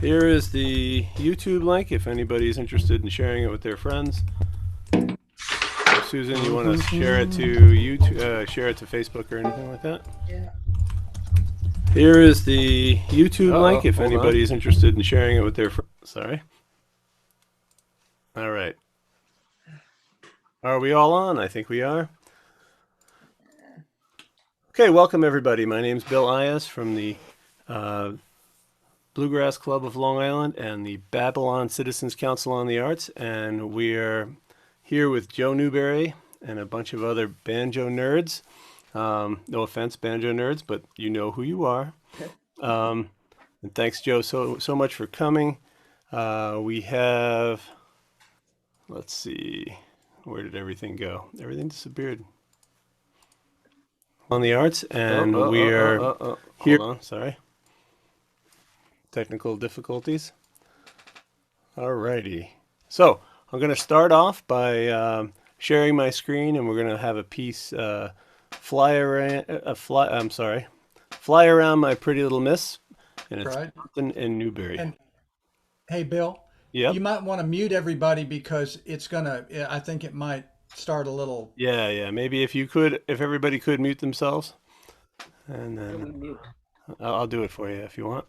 Here is the YouTube link if anybody's interested in sharing it with their friends. Susan, you want to share it to YouTube, share it to Facebook or anything like that? Yeah. Here is the YouTube link if anybody's interested in sharing it with their friends. Sorry. All right. Are we all on? I think we are. Okay, welcome everybody. My name's Bill Ayas from the Bluegrass Club of Long Island and the Babylon Citizens Council on the Arts, and we're here with Joe Newberry and a bunch of other banjo nerds. No offense, banjo nerds, but you know who you are. And thanks, Joe, so much for coming. We have, let's see, where did everything go? Everything disappeared. On the arts, and we are here. Hold on, sorry. Technical difficulties. Alrighty. So I'm going to start off by sharing my screen, and we're going to have a piece fly around my pretty little miss, and it's something in Newberry. And hey, Bill. Yeah. You might want to mute everybody because it's gonna. I think it might start a little. Yeah. Maybe if everybody could mute themselves, and then I'll do it for you if you want.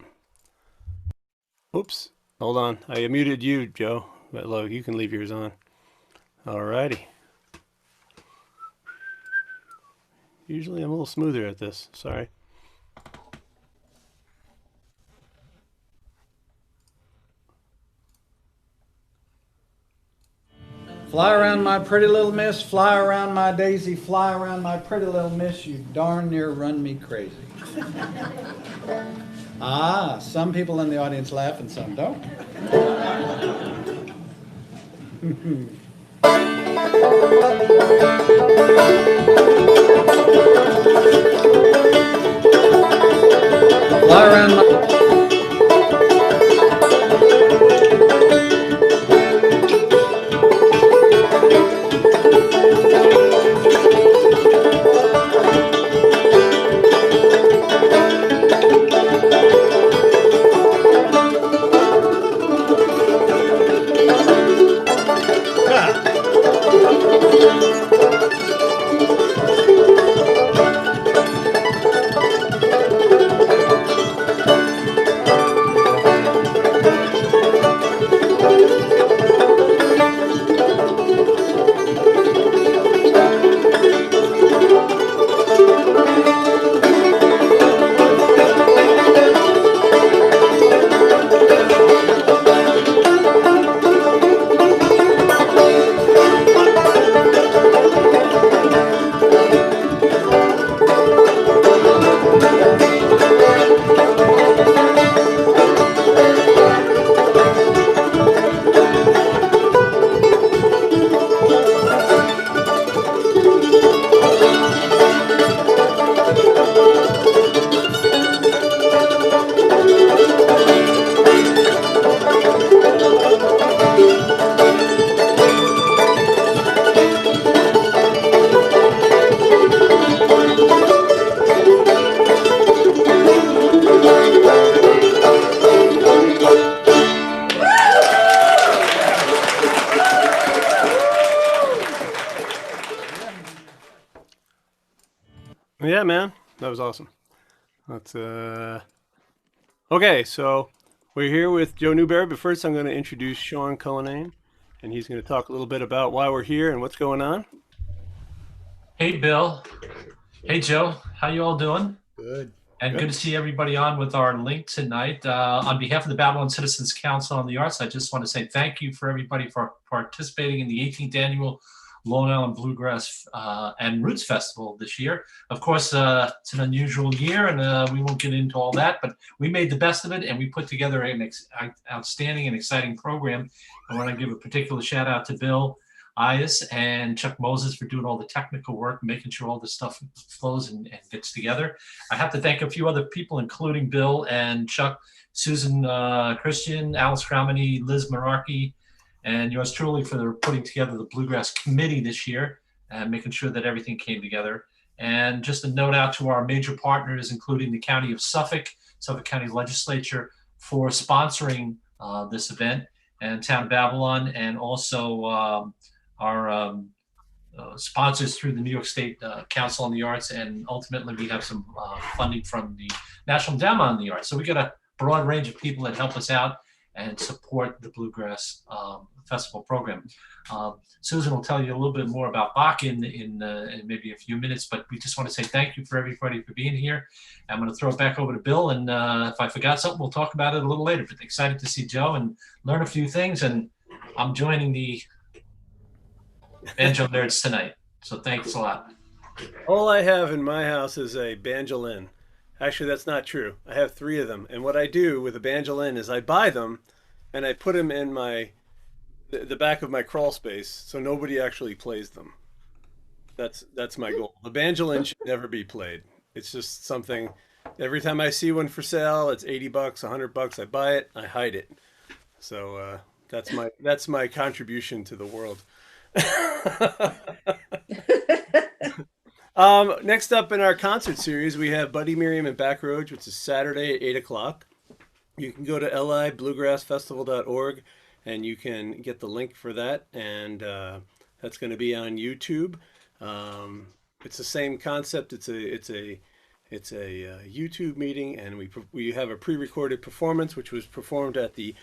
Oops. Hold on. I muted you, Joe. But look, you can leave yours on. Alrighty. Usually I'm a little smoother at this. Sorry. Fly around my pretty little miss, fly around my daisy, fly around my pretty little miss, you darn near run me crazy. Some people in the audience laugh and some don't. Fly around my... Yeah, man, that was awesome. Let's okay, so we're here with Joe Newberry, but first I'm going to introduce Sean Cullinane, and he's going to talk a little bit about why we're here and what's going on. Hey, Bill. Hey, Joe. How you all doing? Good. And good to see everybody on with our link tonight. On behalf of the Babylon Citizens Council on the Arts, I just want to say thank you for everybody for participating in the 18th annual Long Island Bluegrass and Roots Festival this year. Of course, it's an unusual year, and we won't get into all that, but we made the best of it, and we put together an outstanding and exciting program. I want to give a particular shout out to Bill Ayas and Chuck Moses for doing all the technical work, making sure all this stuff flows and gets together. I have to thank a few other people, including Bill and Chuck, Susan Christian, Alice Cramini, Liz Mararki, and yours truly for putting together the Bluegrass Committee this year and making sure that everything came together. And just a note out to our major partners, including the County of Suffolk, Suffolk County Legislature, for sponsoring this event, and Town of Babylon, and also our sponsors through the New York State Council on the Arts, and ultimately we have some funding from the National Endowment on the Arts. So we got a broad range of people that help us out and support the Bluegrass Festival program. Susan will tell you a little bit more about Bach in maybe a few minutes, but we just want to say thank you for everybody for being here. I'm going to throw it back over to Bill, and if I forgot something, we'll talk about it a little later. But excited to see Joe and learn a few things, and I'm joining the banjo nerds tonight. So thanks a lot. All I have in my house is a banjolin. Actually, that's not true. I have 3 of them. And what I do with a banjolin is I buy them and I put them in the back of my crawl space so nobody actually plays them. That's my goal. The banjolin should never be played. It's just something, every time I see one for sale, it's $80, $100. I buy it, I hide it. So that's my contribution to the world. Next up in our concert series, we have Buddy Miriam and Back Roads, which is Saturday at 8 o'clock. You can go to libluegrassfestival.org and you can get the link for that. And that's going to be on YouTube. It's the same concept. It's a YouTube meeting, and we have a pre-recorded performance, which was performed at the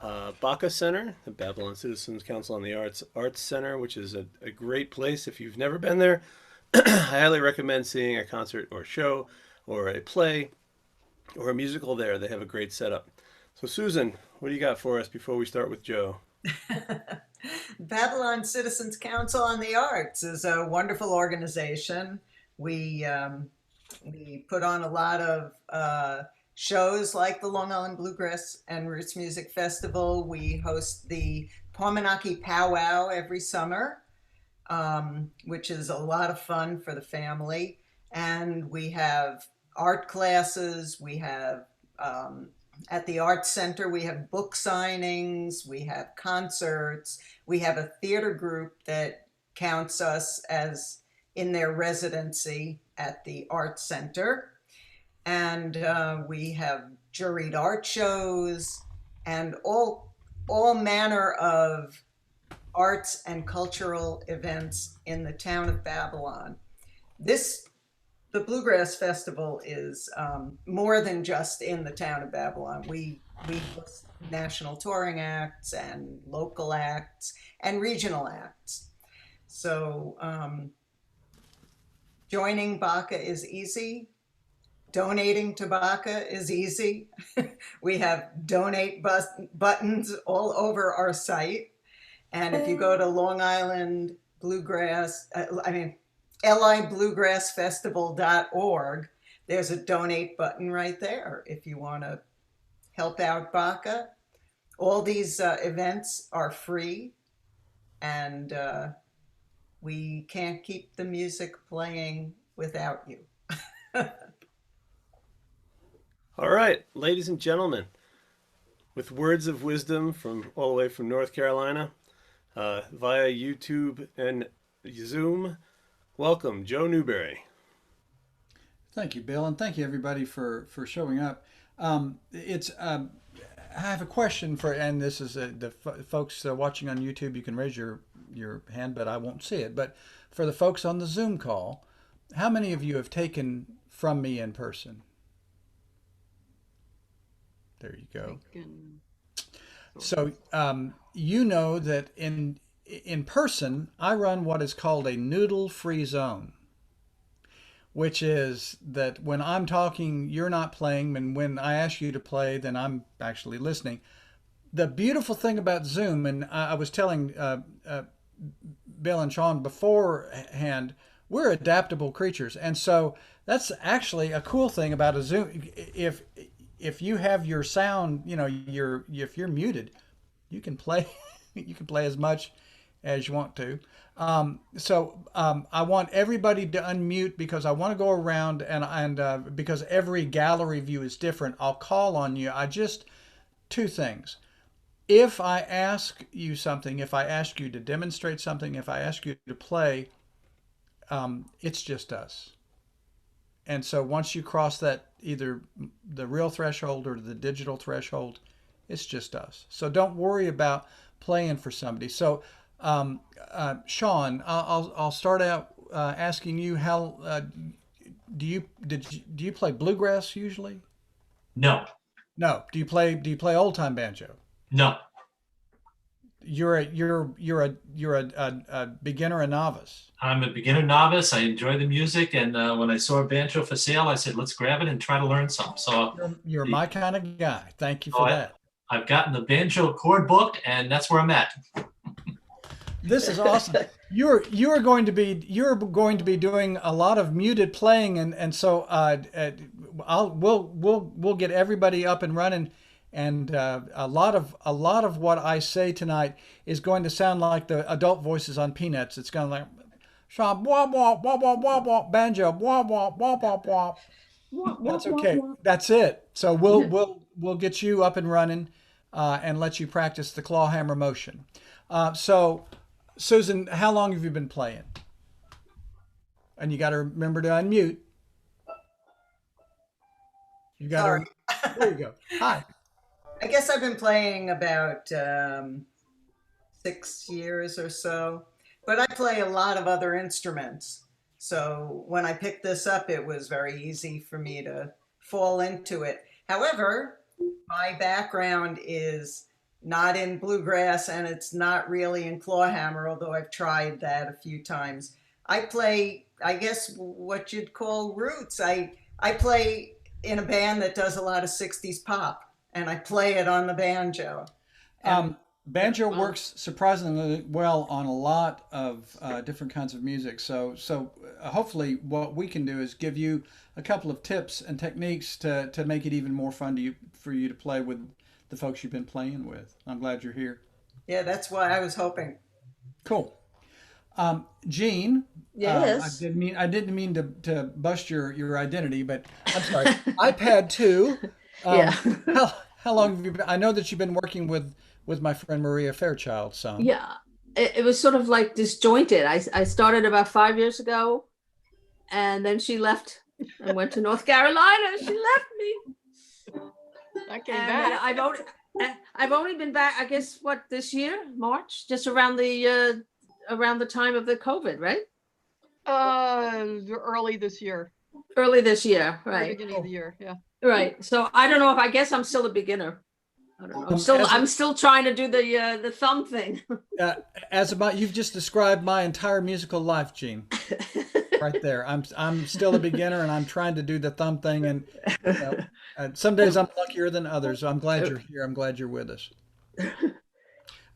Baca Center, the Babylon Citizens Council on the Arts Center, which is a great place. If you've never been there, I highly recommend seeing a concert or show or a play or a musical there. They have a great setup. So Susan, what do you got for us before we start with Joe? Babylon Citizens Council on the Arts is a wonderful organization. We put on a lot of shows like the Long Island Bluegrass and Roots Music Festival. We host the Paumanaki Powwow every summer, which is a lot of fun for the family. And we have art classes. We have, at the Arts Center, we have book signings. We have concerts. We have a theater group that counts us as in their residency at the Arts Center. And we have juried art shows and all manner of arts and cultural events in the town of Babylon. The Bluegrass Festival is more than just in the town of Babylon. We host national touring acts and local acts and regional acts. So joining Baca is easy. Donating to Baca is easy. We have donate buttons all over our site. And if you go to Long Island Bluegrass, libluegrassfestival.org, there's a donate button right there if you want to help out Baca. All these events are free, and we can't keep the music playing without you. All right, ladies and gentlemen, with words of wisdom from all the way from North Carolina, via YouTube and Zoom, welcome Joe Newberry. Thank you, Bill, and thank you everybody for showing up. I have a question and this is the folks watching on YouTube. You can raise your hand, but I won't see it. But for the folks on the Zoom call, how many of you have taken from me in person? There you go. So you know that in person, I run what is called a Noodle free zone, which is that when I'm talking, you're not playing, and when I ask you to play, then I'm actually listening. The beautiful thing about Zoom, and I was telling Bill and Sean beforehand, we're adaptable creatures, and so that's actually a cool thing about a Zoom. If you have your sound, if you're muted, you can play. You can play as much as you want to. So I want everybody to unmute because I want to go around and because every gallery view is different. I'll call on you. Two things. If I ask you something, if I ask you to demonstrate something, if I ask you to play, it's just us. And so once you cross that, either the real threshold or the digital threshold, it's just us. So don't worry about playing for somebody. So, Sean, I'll start out asking you how do you play bluegrass usually? No, No. Do you play old time banjo? no. You're a beginner, a novice. I'm a beginner novice. I enjoy the music, and when I saw a banjo for sale, I said, "Let's grab it and try to learn some." So, You're the, my kind of guy. Thank you so for that. I've gotten the banjo chord book, and that's where I'm at. This is awesome. You're going to be doing a lot of muted playing, and so we'll get everybody up and running, and a lot of what I say tonight is going to sound like the adult voices on Peanuts. It's going to like shop wah wah wah wah wah wah banjo wah wah wah wah wah. That's okay. That's it. So we'll get you up and running, and let you practice the claw hammer motion. So. Susan, how long have you been playing? And you got to remember to unmute. You got Sorry. to. There you go. Hi. I guess I've been playing about 6 years or so, but I play a lot of other instruments. So when I picked this up, it was very easy for me to fall into it. However, my background is not in bluegrass, and it's not really in clawhammer, although I've tried that a few times. I play, I guess, what you'd call roots. I play in a band that does a lot of 60s pop, and I play it on the banjo. And Banjo works surprisingly well on a lot of different kinds of music. So hopefully what we can do is give you a couple of tips and techniques to make it even more fun for you to play with the folks you've been playing with. I'm glad you're here. yeah, that's why I was hoping. Cool. Jean, Yes. I didn't mean to bust your identity, but I'm sorry. iPad 2. Yeah. How long have you been? I know that you've been working with my friend Maria Fairchild some. Yeah. It was sort of like disjointed. I started about 5 years ago, and then she left and went to North Carolina. She left me. I came And back. I've only been back, I guess, this year, March, just around the time of the COVID, right? Early this year. Early this year, Very right? beginning of the year. Yeah. Right. So I don't know if I guess I'm still a beginner. I don't know. I'm still trying to do the thumb thing. You've just described my entire musical life, Jean. Right there. I'm still a beginner, and I'm trying to do the thumb thing, and some days I'm luckier than others. So I'm glad you're here. I'm glad you're with us.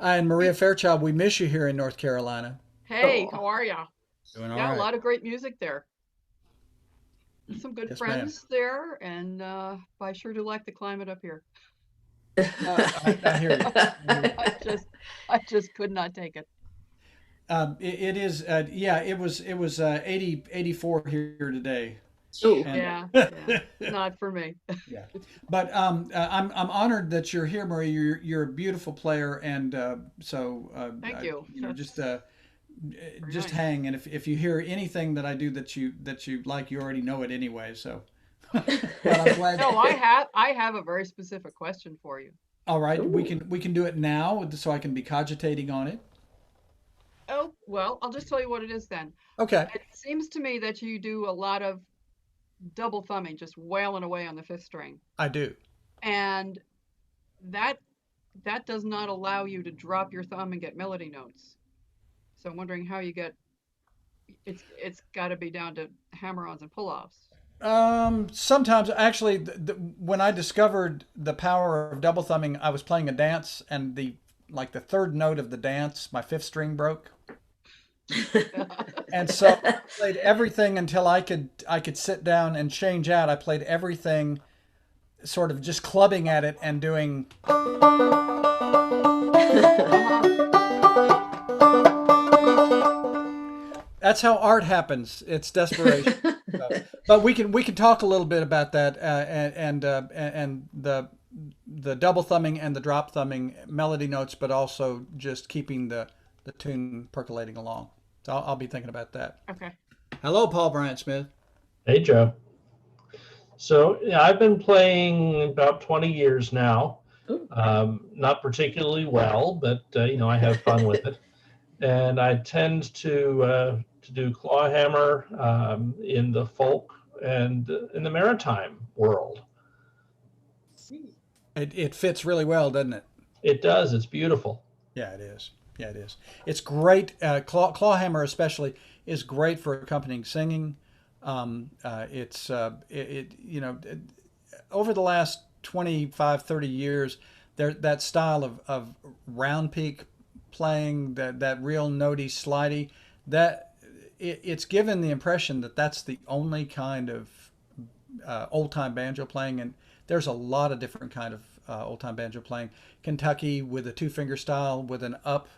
And Maria Fairchild, we miss you here in North Carolina. Hey, Oh. how are ya? Doing all Yeah, right. a lot of great music there. Some good Yes, friends there, and I sure do like the climate up here. I hear you. I just could not take it. It is. It was 84 here today. Ooh. And- Yeah, not for me. Yeah, but I'm honored that you're here, Maria. You're a beautiful player, and Thank you. Just nice. hang, and if you hear anything that I do that you like, you already know it anyway. So, but I'm glad. No, I have a very specific question for you. All right, we can do it now, so I can be cogitating on it. Oh, well, I'll just tell you what it is then. Okay. It seems to me that you do a lot of double thumbing, just wailing away on the fifth string. I do. And that does not allow you to drop your thumb and get melody notes. So I'm wondering how you get it's got to be down to hammer-ons and pull-offs. Sometimes actually, when I discovered the power of double thumbing, I was playing a dance, and the third note of the dance, my fifth string broke. And so I played everything until I could sit down and change out. I played everything sort of just clubbing at it and doing. That's how art happens. It's desperation. But we can talk a little bit about that and the double thumbing and the drop thumbing melody notes, but also just keeping the tune percolating along. So I'll be thinking about that. Okay. Hello, Paul Bryant Smith. Hey, Joe. So yeah, I've been playing about 20 years now. Ooh. Not particularly well, but I have fun with it. And I tend to do clawhammer in the folk and in the maritime world. It fits really well, doesn't it? It does. It's beautiful. Yeah, it is. Yeah, it is. It's great. Clawhammer especially is great for accompanying singing. Over the last 25, 30 years, that style of round peak playing, that real notey slidey, it's given the impression that that's the only kind of old time banjo playing, and there's a lot of different kind of old time banjo playing. Kentucky with a two finger style with an up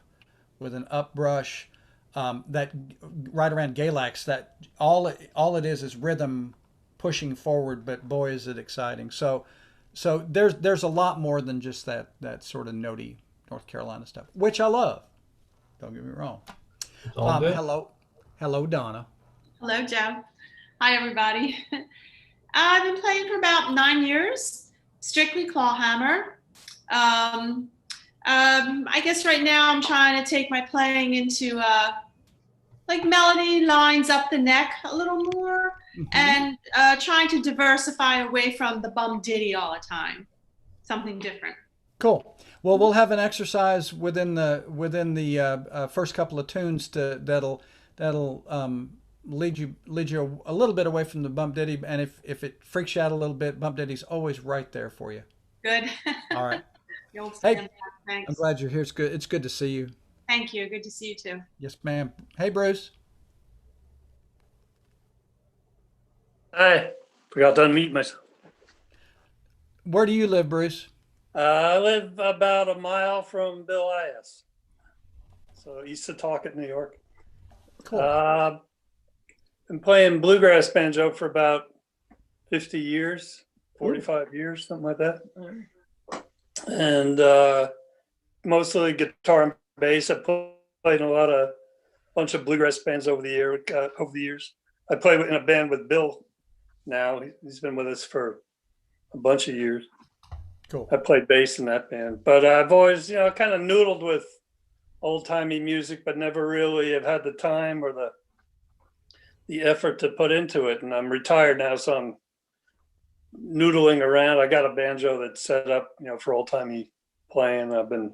brush. That right around Galax, that all it is rhythm pushing forward, but boy is it exciting. So there's a lot more than just that sort of notey North Carolina stuff, which I love. Don't get me wrong. It's all good. Hello, Donna. Hello, Joe. Hi, everybody. I've been playing for about 9 years, strictly clawhammer. I guess right now I'm trying to take my playing into like melody lines up the neck a little more, and trying to diversify away from the bum ditty all the time. Something different. Cool. Well, we'll have an exercise within the first couple of tunes that'll lead you a little bit away from the bump ditty, and if it freaks you out a little bit, bump ditty's always right there for you. Good. All right. Hey, thanks. I'm glad you're here. It's good to see you. Thank you. Good to see you too. Yes, ma'am. Hey, Bruce. Hi. Forgot to unmute myself. Where do you live, Bruce? I live about a mile from Bill Ayers, so east of Talcott, New York. Cool. Been playing bluegrass banjo for about 50 years, 45 years, something like that. And mostly guitar and bass. I played in a bunch of bluegrass bands over the years. I play in a band with Bill now. He's been with us for a bunch of years. Cool. I played bass in that band, but I've always, kind of noodled with old timey music, but never really have had the time or the effort to put into it. And I'm retired now, so I'm noodling around. I got a banjo that's set up, for old timey playing. I've been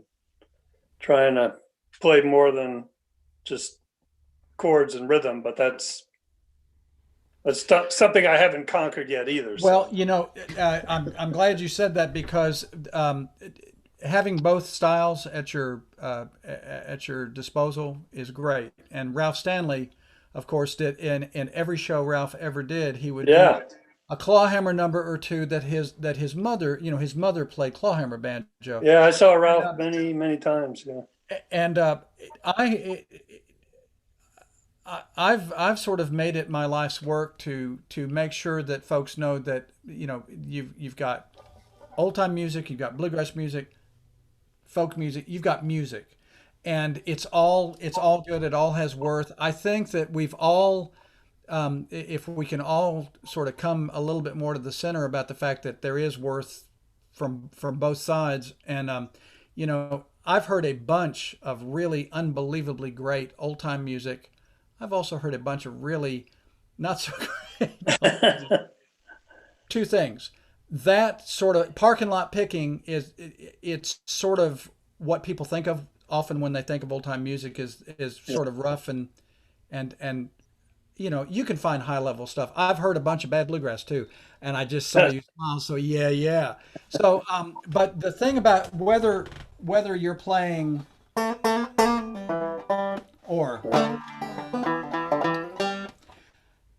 trying to play more than just chords and rhythm, but that's something I haven't conquered yet either. Well, I'm glad you said that, because having both styles at your disposal is great. And Ralph Stanley, of course, did in every show Ralph ever did, he would do a clawhammer number or two that his mother, his mother played clawhammer banjo. Yeah, I saw Ralph many times. Yeah, and I've sort of made it my life's work to make sure that folks know that you've got old time music, you've got bluegrass music, folk music, you've got music, and it's all good. It all has worth. I think that we've all, if we can all sort of come a little bit more to the center about the fact that there is worth from both sides, and I've heard a bunch of really unbelievably great old time music. I've also heard a bunch of really not so great. Two things. That sort of parking lot picking it's sort of what people think of often when they think of old time music is sort of rough and you can find high level stuff. I've heard a bunch of bad bluegrass too, and I just saw you smile. So yeah. So but the thing about whether you're playing or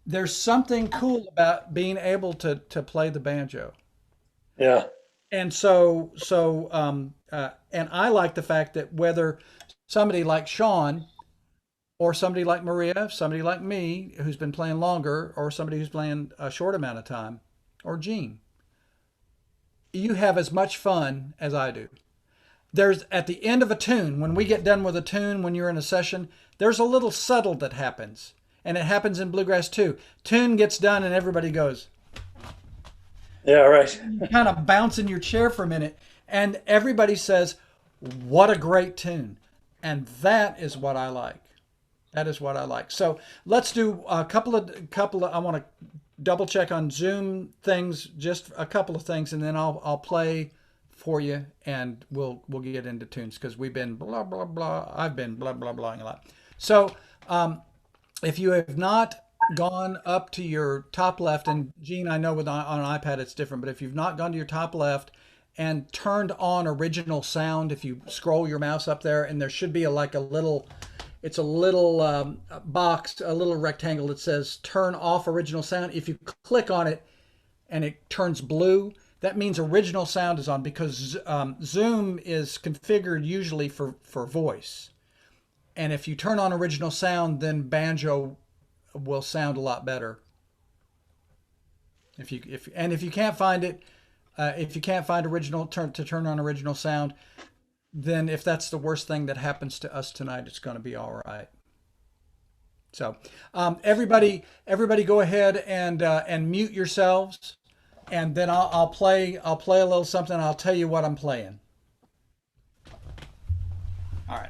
there's something cool about being able to play the banjo. Yeah. And and I like the fact that whether somebody like Sean or somebody like Maria, somebody like me who's been playing longer, or somebody who's playing a short amount of time, or Gene, you have as much fun as I do. There's at the end of a tune, when we get done with a tune, when you're in a session, there's a little subtle that happens. And it happens in bluegrass too. Tune gets done and everybody goes. Yeah, right. You kind of bounce in your chair for a minute, and everybody says, "What a great tune," and that is what I like. That is what I like. So let's do a couple of. I want to double check on Zoom things, just a couple of things, and then I'll play for you, and we'll get into tunes because we've been blah blah blah. I've been blah blah blahing a lot. So if you have not gone up to your top left, and Gene, I know on an iPad it's different, but if you've not gone to your top left and turned on original sound, if you scroll your mouse up there, and there should be like a little, it's a little box, a little rectangle that says turn off original sound. If you click on it and it turns blue, that means original sound is on, because Zoom is configured usually for voice. And if you turn on original sound, then banjo will sound a lot better. If you can't find it, if you can't find turn on original sound, then if that's the worst thing that happens to us tonight, it's going to be all right. So everybody go ahead and mute yourselves, and then I'll play a little something. I'll tell you what I'm playing. All right.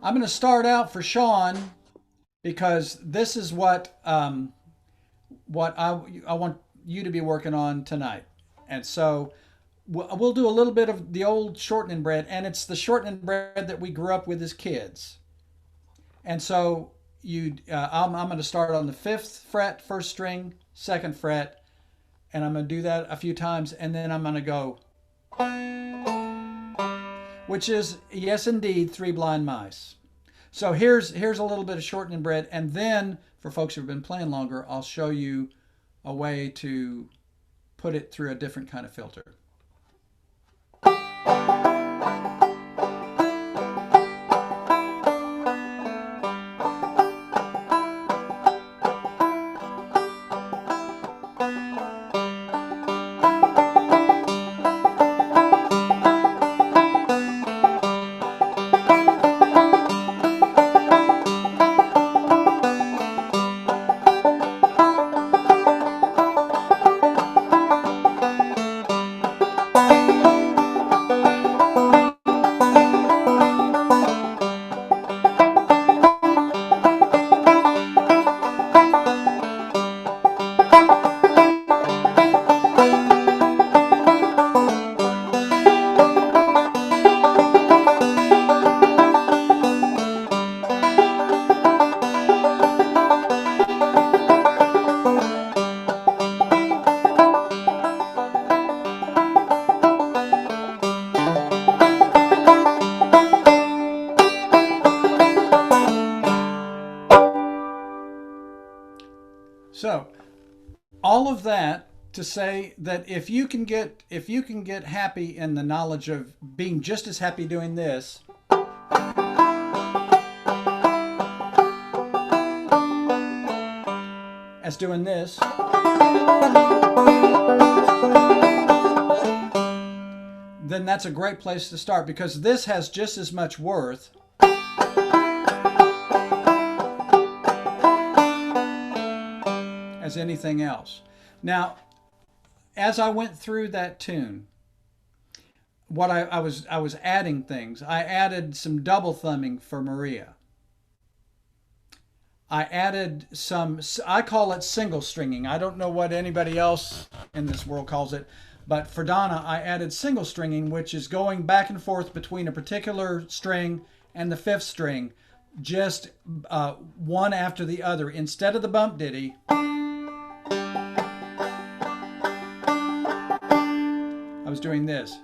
I'm going to start out for Sean, because this is what I want you to be working on tonight. And so we'll do a little bit of the old shortening bread, and it's the shortening bread that we grew up with as kids. And so I'm going to start on the 5th fret, 1st string, 2nd fret, and I'm going to do that a few times, and then I'm going to go, which is, yes indeed, 3 Blind Mice. So here's a little bit of shortening bread, and then for folks who've been playing longer, I'll show you a way to put it through a different kind of filter. So all of that to say that if you can get happy in the knowledge of being just as happy doing this as doing this, then that's a great place to start, because this has just as much worth as anything else. Now, as I went through that tune, what I was adding things. I added some double thumbing for Maria. I added some, I call it single stringing. I don't know what anybody else in this world calls it, but for Donna, I added single stringing, which is going back and forth between a particular string and the 5th string, just one after the other. Instead of the bump ditty, I was doing this.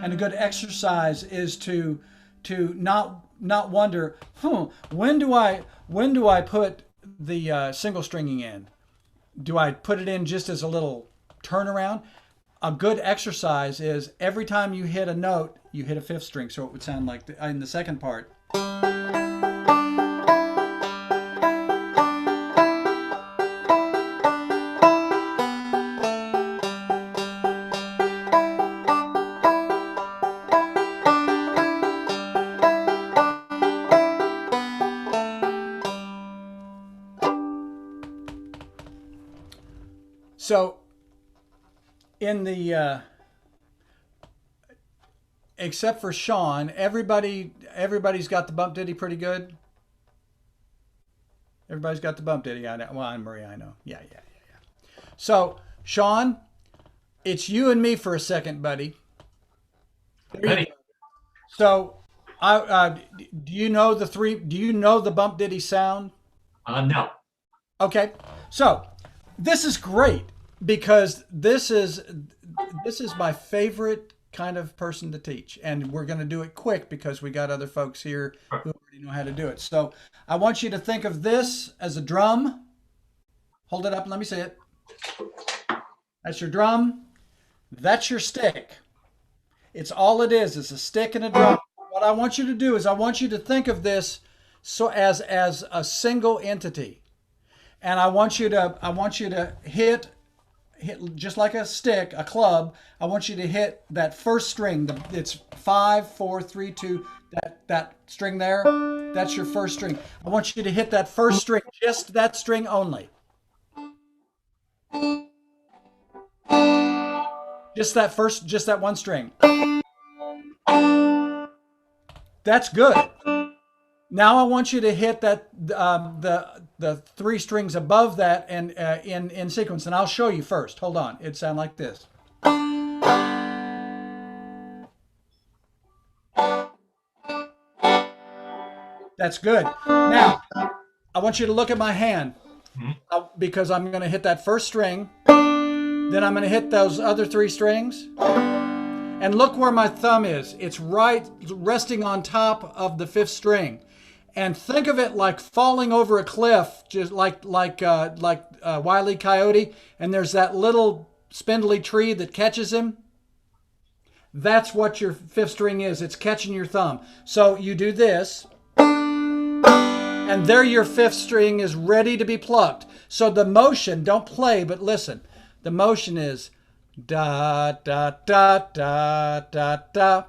And a good exercise is to not wonder, when do I put the single stringing in? Do I put it in just as a little turnaround? A good exercise is every time you hit a note, you hit a 5th string, so it would sound like in the second part. in the except for Sean, everybody's got the bump ditty pretty good. Everybody's got the bump ditty. I know. Well, and Maria, I know. Yeah. So, Sean, it's you and me for a second, buddy. Ready? So, do you know the three? Do you know the bump ditty sound? No. Okay. So, this is great because this is my favorite kind of person to teach, and we're going to do it quick because we got other folks here who already know how to do it. So I want you to think of this as a drum. Hold it up and let me see it. That's your drum. That's your stick. It's all it is. It's a stick and a drum. What I want you to do is I want you to think of this so as a single entity, and I want you to hit just like a stick, a club. I want you to hit that first string. It's 5, 4, 3, 2. That string there, that's your first string. I want you to hit that first string, just that string only. Just that one string. That's good. Now I want you to hit that the 3 strings above that and in sequence, and I'll show you first. Hold on. It'd sound like this. That's good. Now I want you to look at my hand because I'm going to hit that first string, then I'm going to hit those other 3 strings, and look where my thumb is. It's right resting on top of the 5th string. And think of it like falling over a cliff, just like Wile E. Coyote, and there's that little spindly tree that catches him. That's what your 5th string is. It's catching your thumb. So you do this, and there your 5th string is ready to be plucked. So the motion, don't play, but listen. The motion is da, da, da, da, da, da.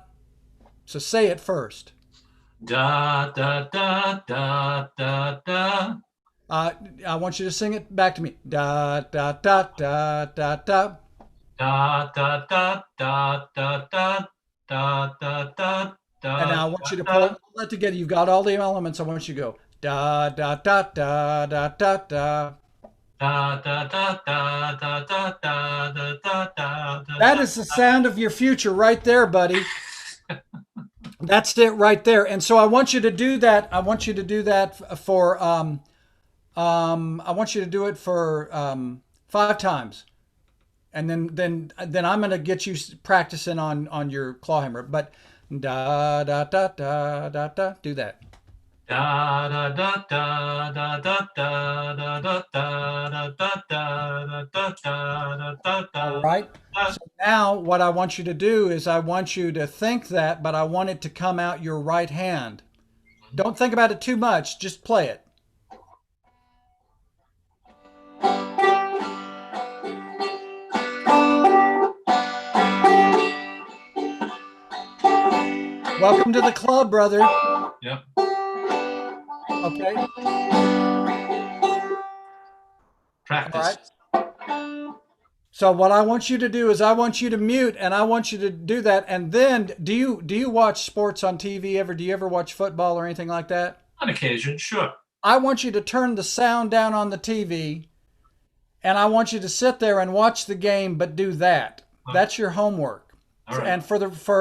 So say it first. Da da da da da da. I want you to sing it back to me. Da da da da da da. Da da da da da da da da da. And now I want you to pull all that together. You've got all the elements. I want you to go da da da da da da da. Da da da da da da da da da. That is the sound of your future right there, buddy. That's it right there. And so I want you to do that. I want you to do that for I want you to do it for 5 times. And then I'm going to get you practicing on your clawhammer. But da da da da da da, do that. Da da da da da da da da da da da da da da. All right. So now what I want you to do is I want you to think that, but I want it to come out your right hand. Don't think about it too much. Just play it. Welcome to the club, brother. Yep. Okay. Practice. All right. So what I want you to do is I want you to mute, and I want you to do that. And then do you watch sports on TV ever? Do you ever watch football or anything like that? On occasion, sure. I want you to turn the sound down on the TV, and I want you to sit there and watch the game, but do that. That's your homework. All right. And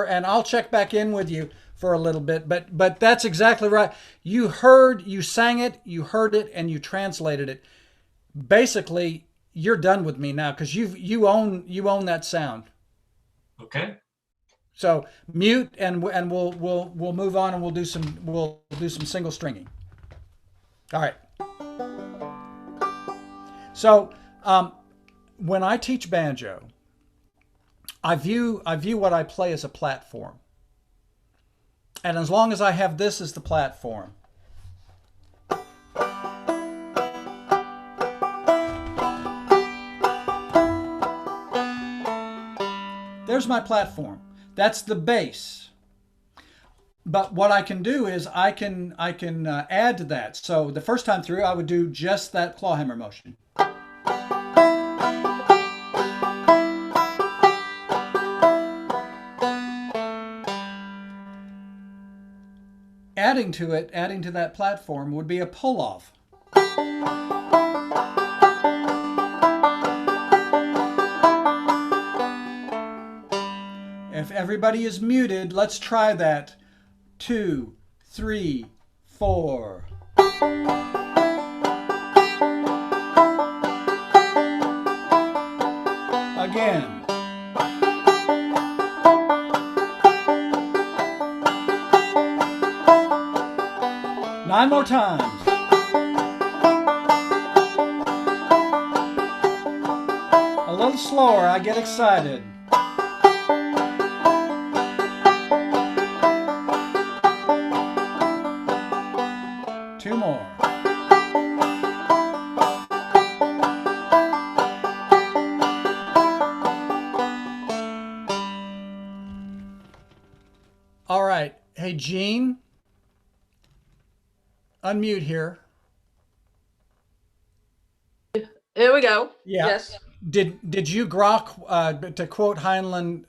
and I'll check back in with you for a little bit, but that's exactly right. You sang it, you heard it, and you translated it. Basically, you're done with me now because you own that sound. Okay. So mute, and we'll move on, and we'll do some single stringing. All right. So when I teach banjo, I view what I play as a platform. And as long as I have this as the platform, there's my platform. That's the bass. But what I can do is I can add to that. So the first time through, I would do just that clawhammer motion. adding to that platform would be a pull-off. If everybody is muted, let's try that. 2, 3, 4. Again. Nine more times. A little slower, I get excited. Two more. All right. Hey, Gene. Unmute here. Here we go. Yeah. Yes. Did you grok, to quote Heinlein,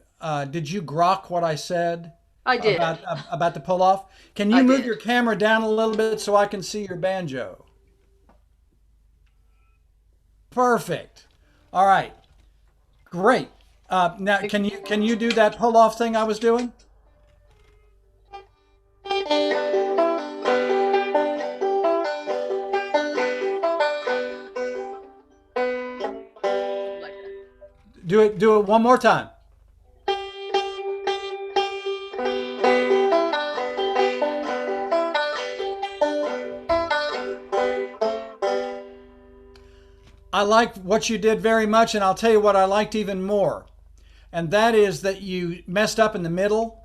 did you grok what I said? I did. About the pull-off? Can you move your camera down a little bit so I can see your banjo? Perfect. All right. Great. Now, can you do that pull-off thing I was doing? Do it one more time. I like what you did very much, and I'll tell you what I liked even more. And that is that you messed up in the middle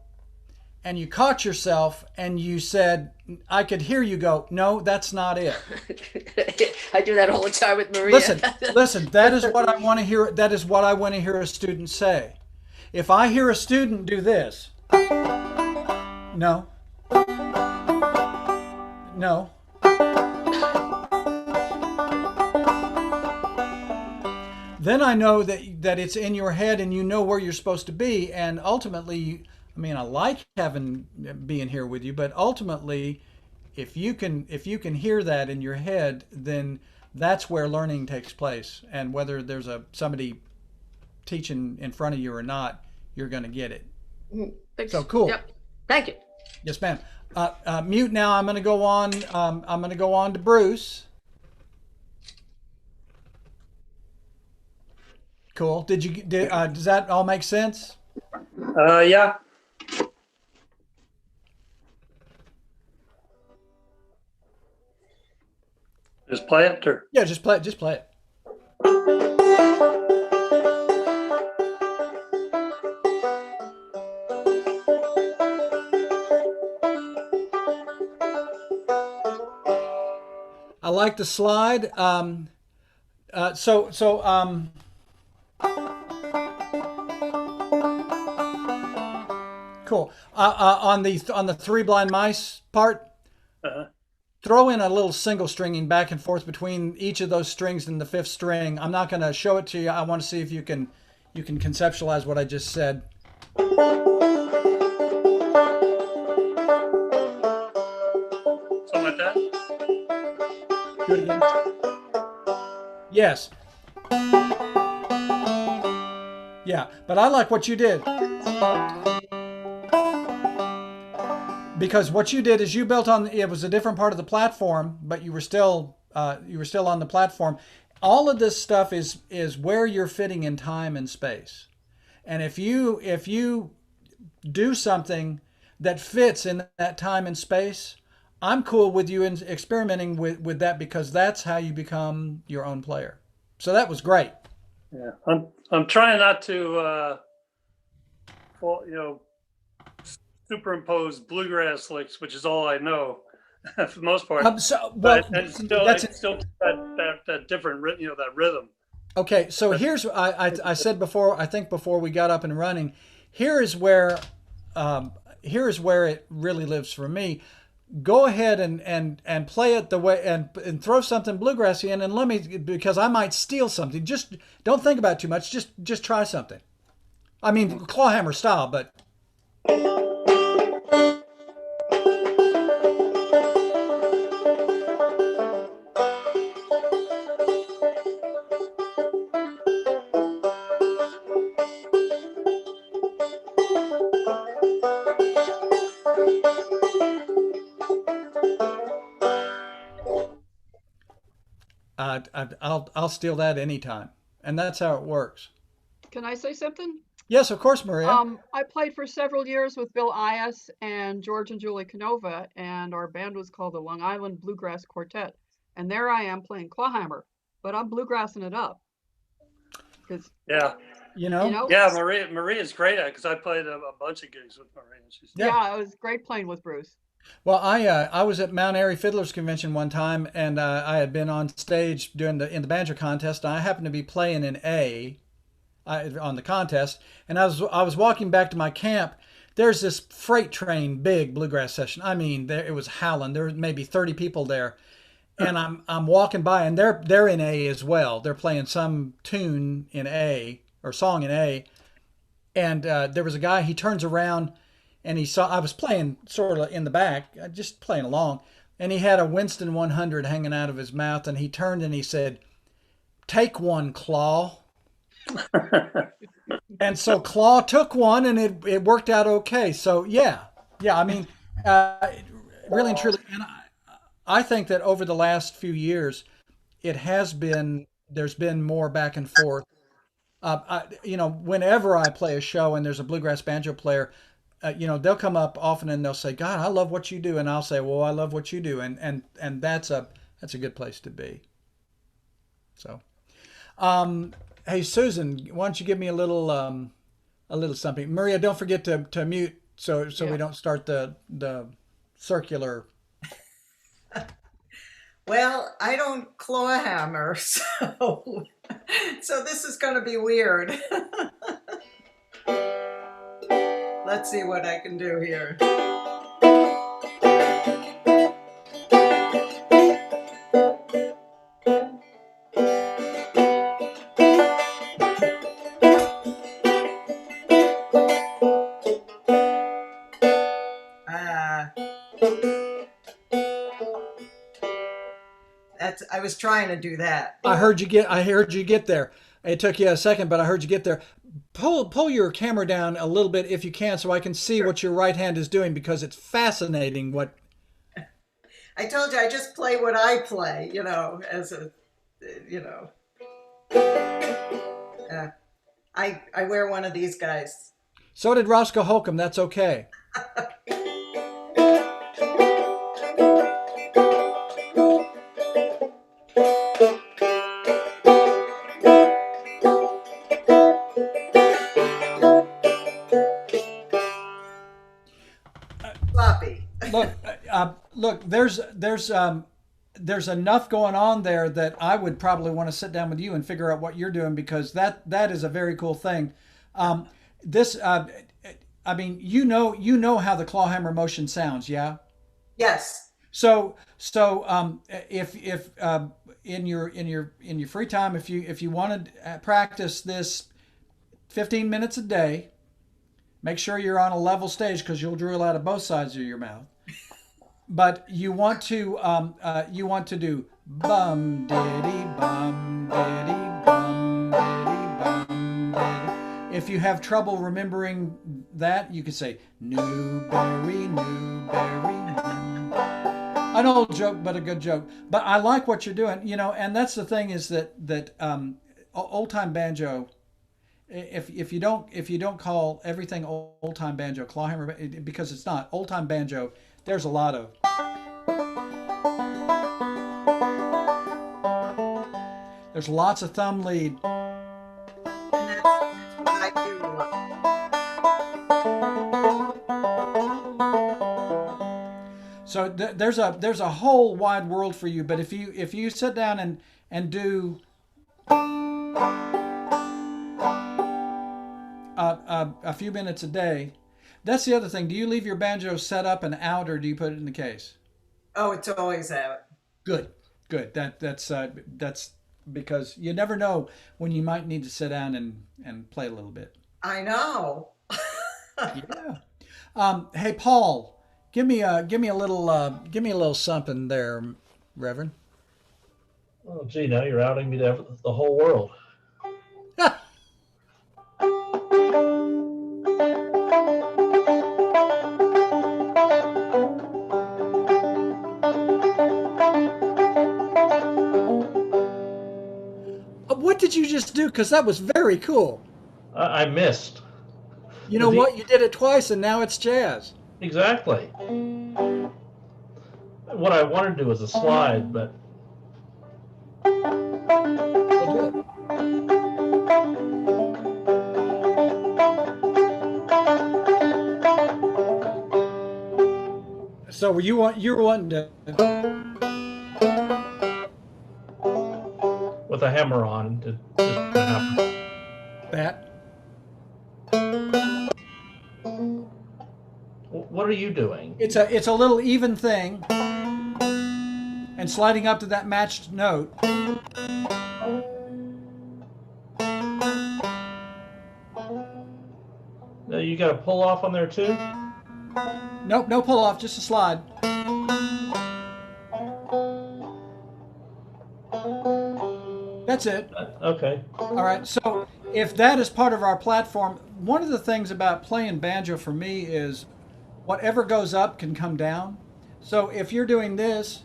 and you caught yourself and you said, I could hear you go, no, that's not it. I do that all the time with Maria. Listen, that is what I want to hear. That is what I want to hear a student say. If I hear a student do this, no, no, then I know that it's in your head and you know where you're supposed to be. And ultimately, I mean, I like being here with you, but ultimately, if you can hear that in your head, then that's where learning takes place. And whether there's somebody teaching in front of you or not, you're going to get it. Thanks. So cool. Yep. Thank you. Yes, ma'am. Mute now. I'm going to go on. I'm going to go on to Bruce. Cool. Does that all make sense? Yeah. Just play it, or? Yeah, just play it. Just play it. I like the slide. Cool. On the three blind mice part, throw in a little single stringing back and forth between each of those strings and the fifth string. I'm not going to show it to you. I want to see if you can conceptualize what I just said. Something like that? Do it again. Yes. Yeah, but I like what you did. Because what you did is you built on, it was a different part of the platform, but you were still on the platform. All of this stuff is where you're fitting in time and space. And if you do something that fits in that time and space, I'm cool with you in experimenting with that, because that's how you become your own player. So that was great. Yeah, I'm trying not to, superimpose bluegrass licks, which is all I know for the most part. Still that different, that rhythm. Okay, so here's I said before. I think before we got up and running, here is where it really lives for me. Go ahead and play it the way and throw something bluegrassy in, and let me, because I might steal something. Just don't think about it too much. Just try something. I mean, clawhammer style, but. I'll steal that anytime, and that's how it works. Can I say something? Yes, of course, Maria. I played for several years with Bill Ayas and George and Julie Canova, and our band was called the Long Island Bluegrass Quartet. And there I am playing clawhammer, but I'm bluegrassing it up. Because Yeah. You know, Yeah, Maria's great at it because I played a bunch of gigs with Maria. She's yeah, it was great playing with Bruce. well, I was at Mount Airy Fiddlers Convention one time, and I had been on stage in the banjo contest. And I happened to be playing in on the contest, and I was walking back to my camp. There's this freight train, big bluegrass session. I mean, it was howling. There were maybe 30 people there, and I'm walking by, and they're in A as well. They're playing some tune in A or song in A, and there was a guy. He turns around, and he saw I was playing sort of in the back, just playing along, and he had a Winston 100 hanging out of his mouth, and he turned and he said, "Take one, Claw." And so Claw took one, and it worked out okay. So yeah. I mean, really and truly, and I think that over the last few years, there's been more back and forth. Whenever I play a show and there's a bluegrass banjo player, they'll come up often and they'll say, "God, I love what you do," and I'll say, "Well, I love what you do," and that's a good place to be. So. Hey Susan, why don't you give me a little something? Maria, don't forget to mute so Yeah. we don't start the circular. Well, I don't claw hammer, so this is going to be weird. Let's see what I can do here. I was trying to do that. I heard you get there. It took you a second, but I heard you get there. Pull your camera down a little bit if you can, so I can see what your right hand is doing, because it's fascinating what. I told you I just play what I play, I wear one of these guys. So did Roscoe Holcomb. That's okay. Floppy. Look. There's enough going on there that I would probably want to sit down with you and figure out what you're doing, because that is a very cool thing. I mean, you know how the clawhammer motion sounds, yeah? Yes. So if in your free time, if you want to practice this 15 minutes a day, make sure you're on a level stage, because you'll drool out of both sides of your mouth. But you want to do bum diddy bum diddy bum diddy bum diddy. If you have trouble remembering that, you could say Newberry, Newberry. An old joke, but a good joke. But I like what you're doing, and that's the thing, is that old time banjo. If you don't call everything old time banjo clawhammer, because it's not old time banjo. There's a lot of. There's lots of thumb lead. And that's what I do a lot. So there's a whole wide world for you. But if you sit down and do a few minutes a day. That's the other thing. Do you leave your banjo set up and out, or do you put it in the case? Oh, it's always out. Good. That's because you never know when you might need to sit down and play a little bit. I know. Yeah. Hey, Paul, give me a little something there, Reverend. Oh, gee, now you're outing me to the whole world. just do? Because that was very cool. I missed. You know what? You did it twice, and now it's jazz. Exactly. What I wanted to do was a slide, but We'll do it. So you're wanting to with a hammer on to just happen. that? What are you doing? It's a little even thing, and sliding up to that matched note. Now you got a pull off on there too? Nope, no pull off, just a slide. That's it. Okay. All right. So if that is part of our platform, one of the things about playing banjo for me is whatever goes up can come down. So if you're doing this,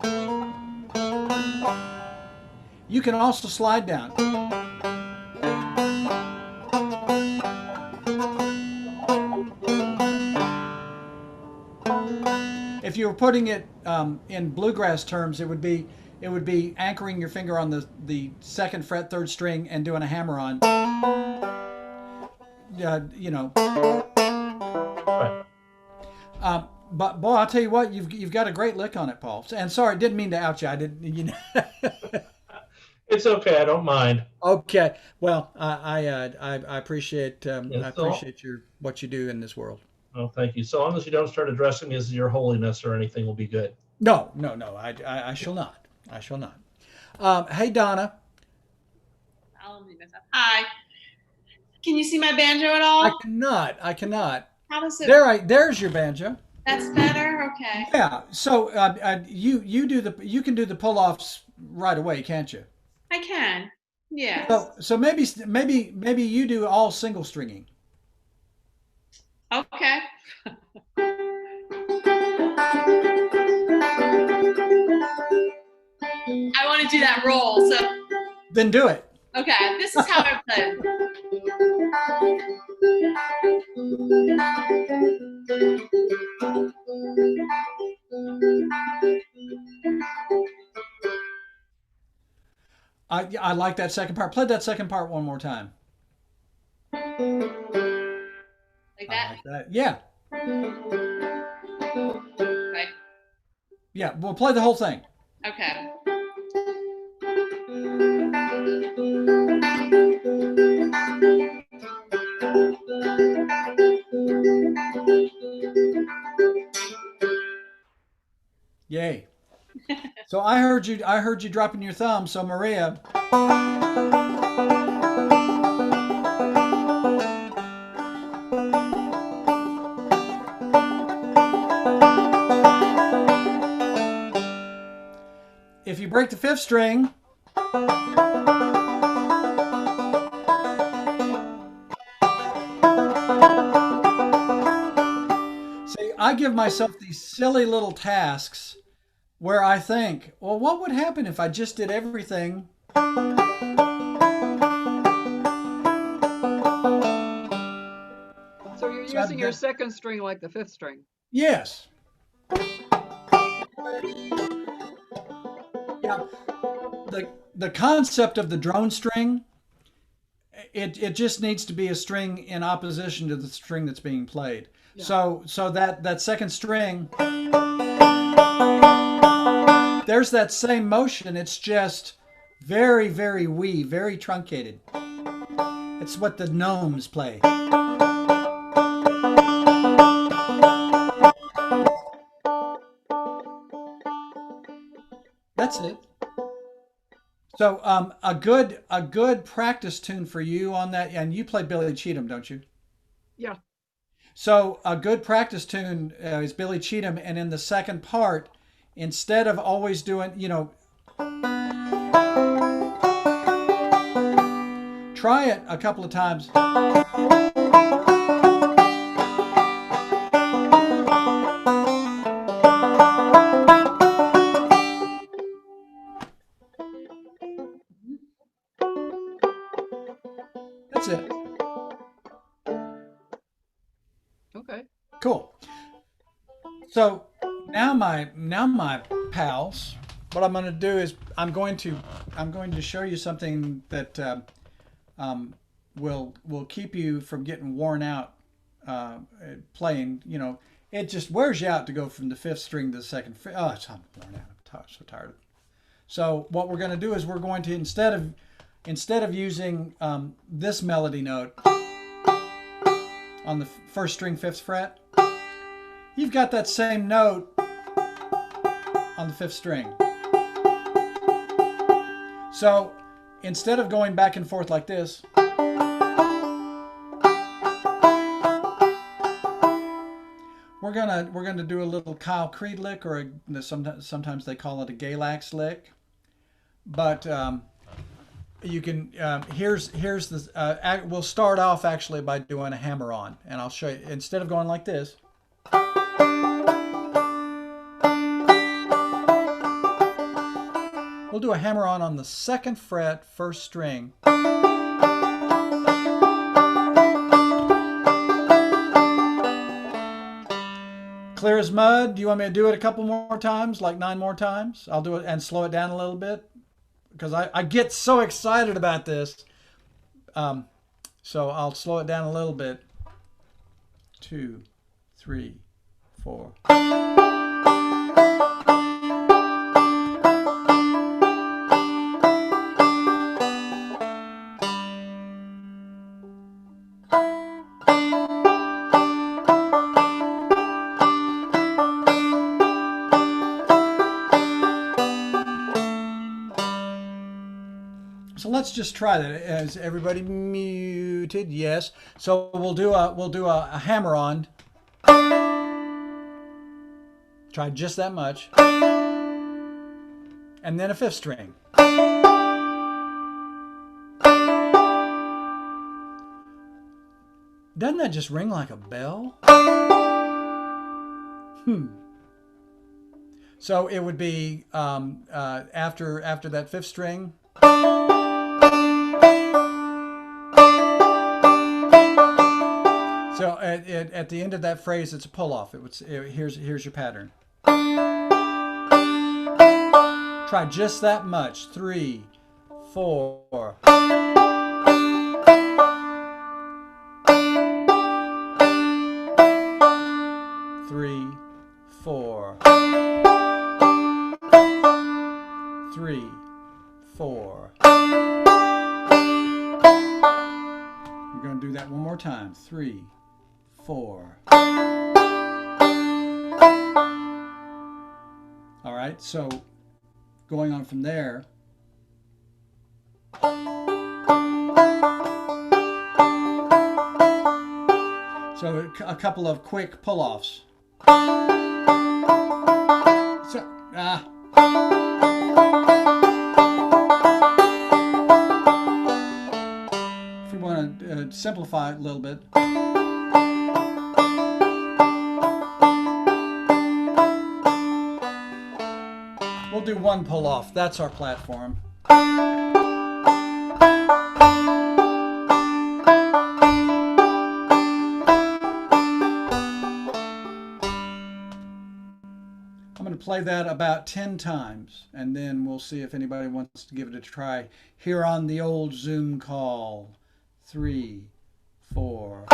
you can also slide down. If you were putting it in bluegrass terms, it would be anchoring your finger on the second fret, third string, and doing a hammer on. You know. Right. But boy, I'll tell you what, you've got a great lick on it, Paul. And sorry, didn't mean to out you. I didn't. You know. It's okay. I don't mind. Okay. Well, I appreciate Yeah, I appreciate what you do in this world. Oh, thank you. So long as you don't start addressing me as your holiness or anything, will be good. No. I shall not. I shall not. Hey, Donna. I'll mute myself. Hi. Can you see my banjo at all? I cannot. How does it? There's your banjo. That's better. Okay. Yeah. So you can do the pull offs right away, can't you? I can. Yes. So maybe you do all single stringing. Okay. I want to do that roll. So. Then do it. Okay. This is how I play. I like that second part. Play that second part one more time. Like that? I like that. Yeah. Right. Yeah. We'll play the whole thing. Okay. Yay. So I heard you dropping your thumb. So Maria. If you break the fifth string, see, I give myself these silly little tasks where I think, well, what would happen if I just did everything? So you're using your second string like the fifth string. Yes. Yeah. The concept of the drone string, it just needs to be a string in opposition to the string that's being played. Yeah. So that second string, there's that same motion. It's just very, very wee, very truncated. It's what the gnomes play. That's it. So a good practice tune for you on that, and you play Billy Cheatham, don't you? Yeah. So a good practice tune is Billy Cheatham, and in the second part, instead of always doing, try it a couple of times. So now my pals, what I'm going to do is I'm going to show you something that will keep you from getting worn out playing. You know, it just wears you out to go from the fifth string to the second. I'm worn out. I'm so tired. So what we're going to do is we're going to instead of using this melody note on the first string, fifth fret, you've got that same note on the fifth string. So instead of going back and forth like this, we're gonna do a little Kyle Creed lick, or sometimes they call it a Galax lick. But you can here's the we'll start off actually by doing a hammer on, and I'll show you instead of going like this. We'll do a hammer on the second fret, first string. Clear as mud. Do you want me to do it a couple more times, like 9 more times? I'll do it and slow it down a little bit because I get so excited about this. So I'll slow it down a little bit. 2, 3, 4. So let's just try that. Is everybody muted? Yes. So we'll do a hammer on. Try just that much. And then a fifth string. Doesn't that just ring like a bell? So it would be after that fifth string. So at the end of that phrase, it's a pull-off. Here's your pattern. Try just that much. 3, 4. 3, 4. 3, 4. We're going to do that one more time. 3, 4. All right, so going on from there. So a couple of quick pull-offs. So, if we want to simplify it a little bit. We'll do one pull-off. That's our platform. I'm going to play that about 10 times, and then we'll see if anybody wants to give it a try here on the old Zoom call. 3, 4.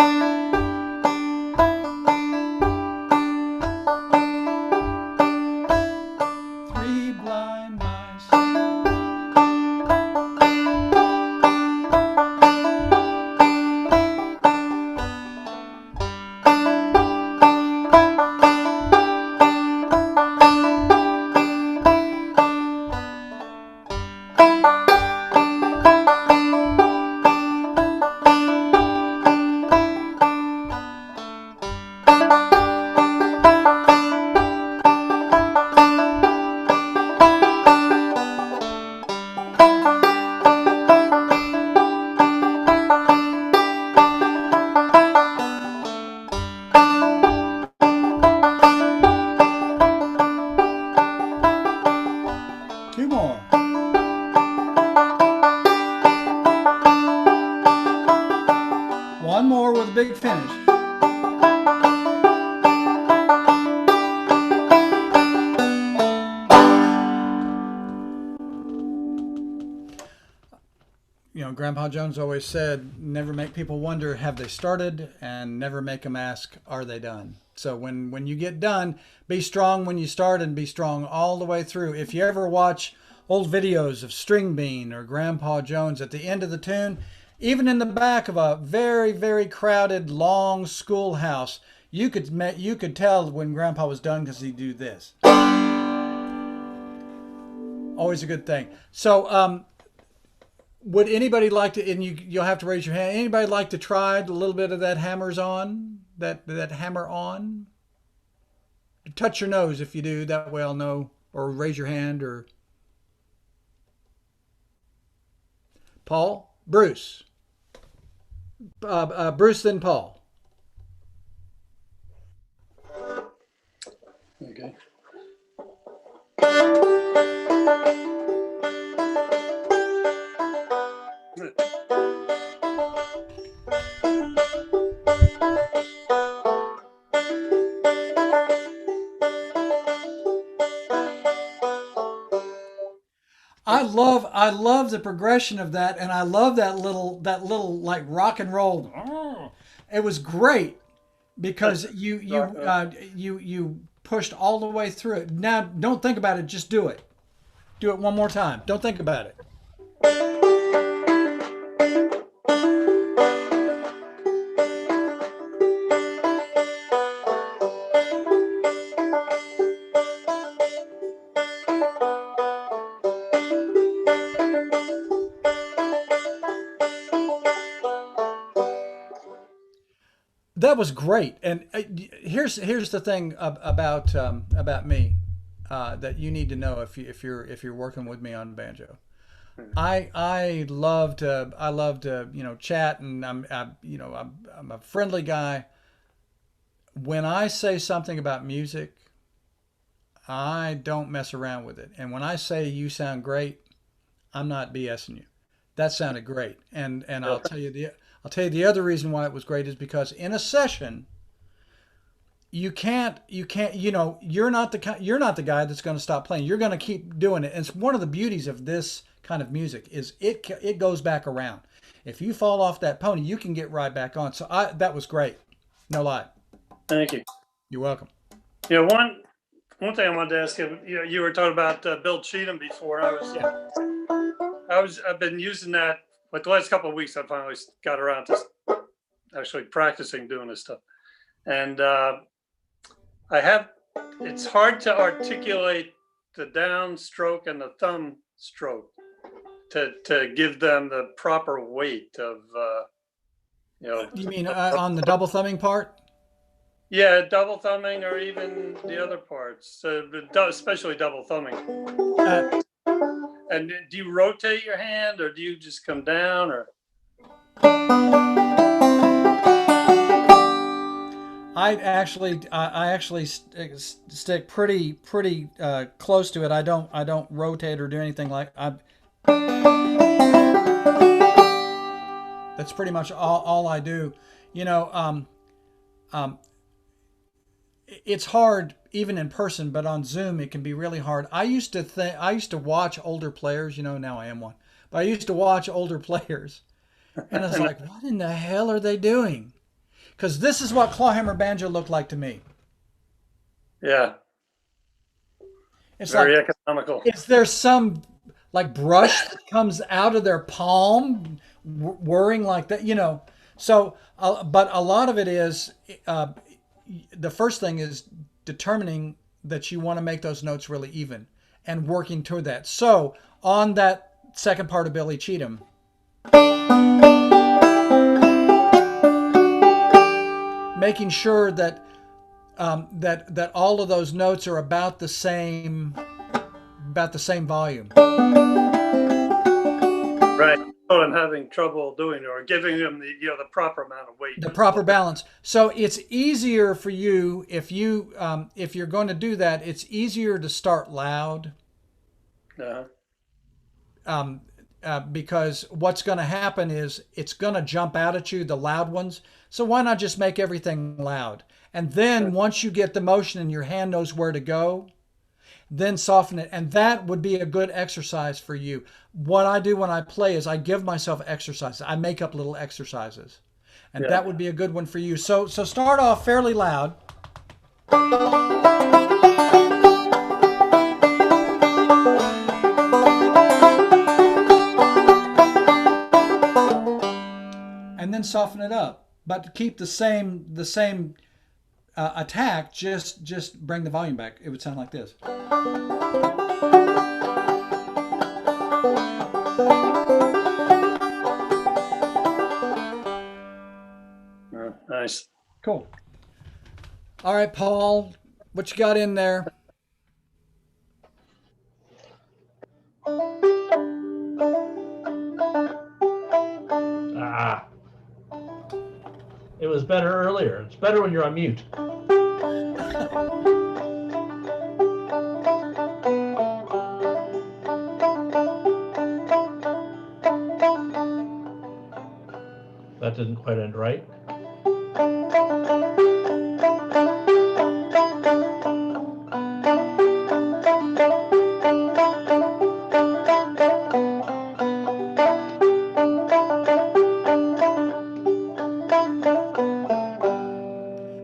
Grandpa Jones always said, never make people wonder, have they started? And never make them ask, are they done? So when you get done, be strong when you start and be strong all the way through. If you ever watch old videos of String Bean or Grandpa Jones at the end of the tune, even in the back of a very, very crowded, long schoolhouse, you could tell when Grandpa was done because he'd do this. Always a good thing. So, would anybody like to, and you'll have to raise your hand, anybody like to try a little bit of that hammer on? Touch your nose if you do, that way I'll know, or raise your hand, or Paul? Bruce. Bruce, then Paul. Okay. I love the progression of that, and I love that little like rock and roll. It was great because you pushed all the way through it. Now don't think about it, just do it. Do it one more time. Don't think about it. That was great. And here's the thing about me that you need to know if you're working with me on banjo. I love to chat, and I'm a friendly guy. When I say something about music, I don't mess around with it. And when I say you sound great, I'm not BSing you. That sounded great. And I'll tell you the other reason why it was great is because in a session, you're not the guy that's going to stop playing. You're going to keep doing it. And it's one of the beauties of this kind of music is it goes back around. If you fall off that pony, you can get right back on. So that was great. No lie. Thank you. You're welcome. One thing I wanted to ask you. You were talking about Bill Cheatham before. I've been using that. Like the last couple of weeks, I finally got around to actually practicing doing this stuff. And it's hard to articulate the down stroke and the thumb stroke to give them the proper weight of, You mean on the double thumbing part? Yeah, double thumbing or even the other parts, especially double thumbing. And do you rotate your hand, or do you just come down, or? I actually stick pretty close to it. I don't rotate or do anything like I. That's pretty much all I do. It's hard even in person, but on Zoom it can be really hard. I used to watch older players. Now I am one, but I used to watch older players, and it's like, what in the hell are they doing? Because this is what clawhammer banjo looked like to me. Yeah. It's very like, economical. Is there some like brush that comes out of their palm, whirring like that? So, but a lot of it is. The first thing is determining that you want to make those notes really even and working toward that. So on that second part of Billy Cheatham, making sure that that all of those notes are about the same volume. Right. I'm having trouble doing it, or giving them the proper amount of weight. The proper balance. So it's easier for you if you're going to do that. It's easier to start loud. Because what's going to happen is it's going to jump out at you, the loud ones. So why not just make everything loud? And then once you get the motion and your hand knows where to go, then soften it. And that would be a good exercise for you. What I do when I play is I give myself exercises. I make up little exercises. And Yeah. that would be a good one for you. So start off fairly loud. And then soften it up. But to keep the same attack, just bring the volume back. It would sound like this. Nice. Cool. All right, Paul, what you got in there? Ah, it was better earlier. It's better when you're on mute. That didn't quite end right.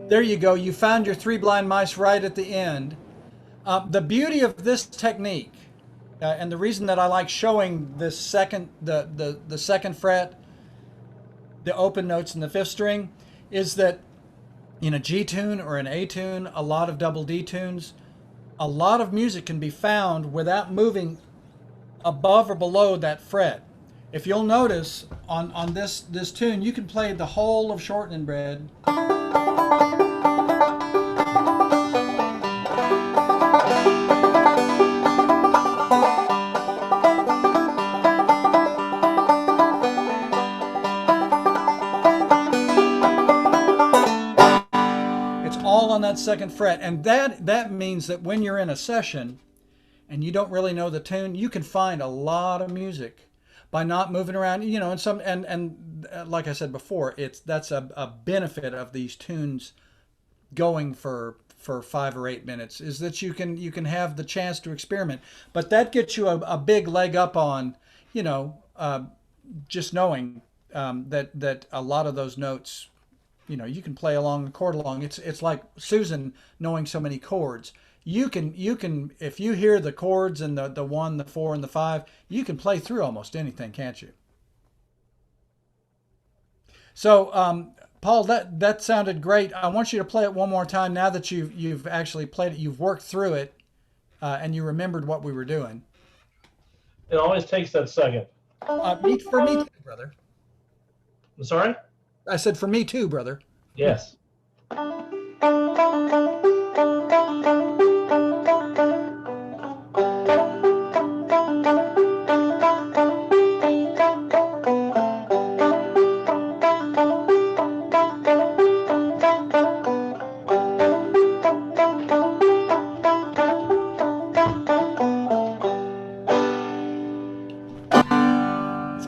There you go. You found your three blind mice right at the end. The beauty of this technique, and the reason that I like showing this the second fret, the open notes in the fifth string, is that in a G tune or an A tune, a lot of double D tunes, a lot of music can be found without moving above or below that fret. If you'll notice on this tune, you can play the whole of Shortening Bread. It's all on that second fret, and that means that when you're in a session and you don't really know the tune, you can find a lot of music by not moving around, and some and like I said before, that's a benefit of these tunes going for 5 or 8 minutes, is that you can have the chance to experiment. But that gets you a big leg up on, just knowing that a lot of those notes, you can play along the chord along. It's like Susan knowing so many chords. You can if you hear the chords and the 1, the 4, and the 5, you can play through almost anything, can't you? So Paul, that sounded great. I want you to play it one more time now that you've actually played it. You've worked through it, and you remembered what we were doing. It always takes that second. For me too, brother. I'm sorry? I said for me too, brother. Yes.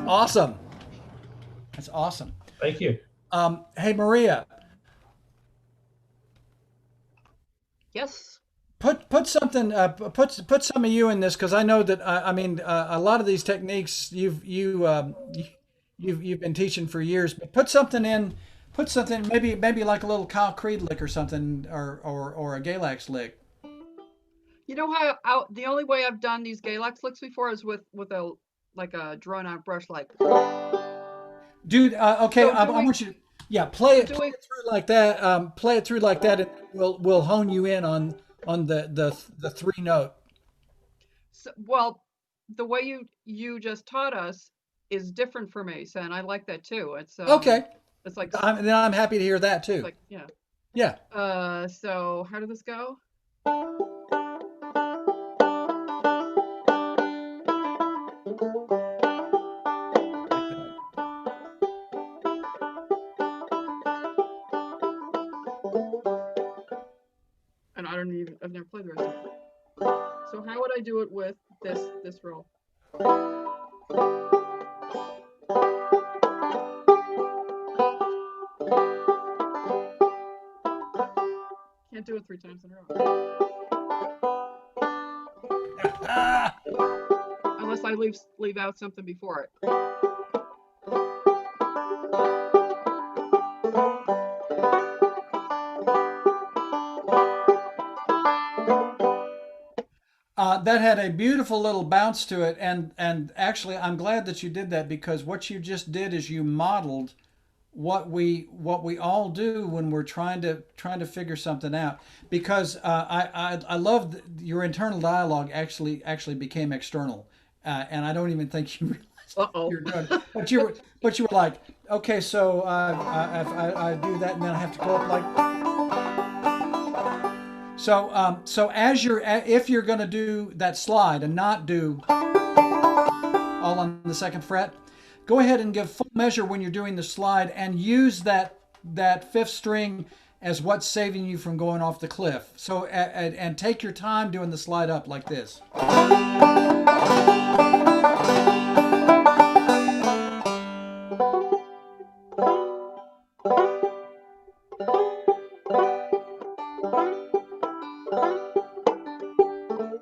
Awesome. That's awesome. Thank you. Hey, Maria. Yes. Put something. Put some of you in this, because I know that a lot of these techniques you've been teaching for years. But put something in. Put something maybe like a little Kyle Creed lick or something, or a Galax lick. You know how the only way I've done these Galax licks before is with a drawn out brush like. Dude, okay, So I want you to play it through like that. Play it through like that, and we'll hone you in on the 3 note. So, well, the way you just taught us is different for me, so and I like that too. It's Okay. It's like then I'm happy to hear that too. like yeah. Yeah. So how did this go? And I've never played the rest of it. So how would I do it with this roll? Can't do it 3 times in a row. Unless I leave out something before it. That had a beautiful little bounce to it, and actually, I'm glad that you did that, because what you just did is you modeled what we all do when we're trying to figure something out. Because I love your internal dialogue actually became external, and I don't even think you realized you're doing it. But you were like, okay, so I do that, and then I have to go up like. So if you're going to do that slide and not do all on the second fret, go ahead and give full measure when you're doing the slide, and use that fifth string as what's saving you from going off the cliff. So and take your time doing the slide up like this.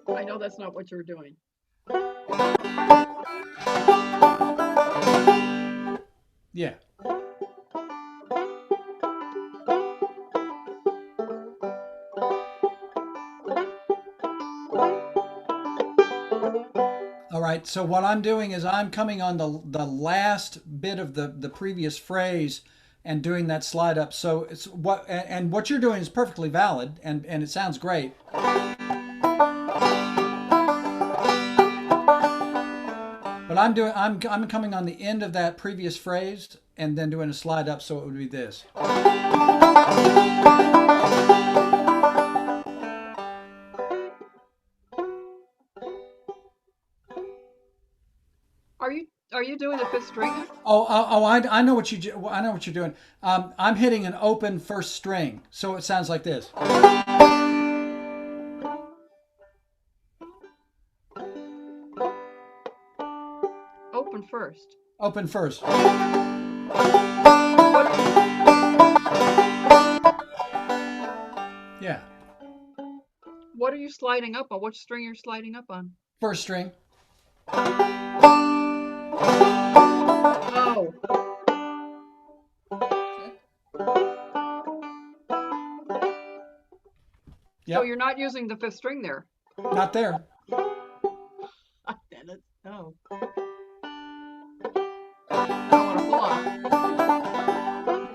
I know that's not what you're doing. Yeah. All right, so what I'm doing is I'm coming on the last bit of the previous phrase and doing that slide up. So it's what you're doing is perfectly valid, and it sounds great. But I'm coming on the end of that previous phrase and then doing a slide up, so it would be this. Are you doing the fifth string? I know what you're doing. I'm hitting an open first string, so it sounds like this. Open first. Open first. Yeah. What are you sliding up on? Which string you're sliding up on? First string. Oh. Yep. So you're not using the fifth string there? Not there. Damn it. Oh. I don't want to pull off.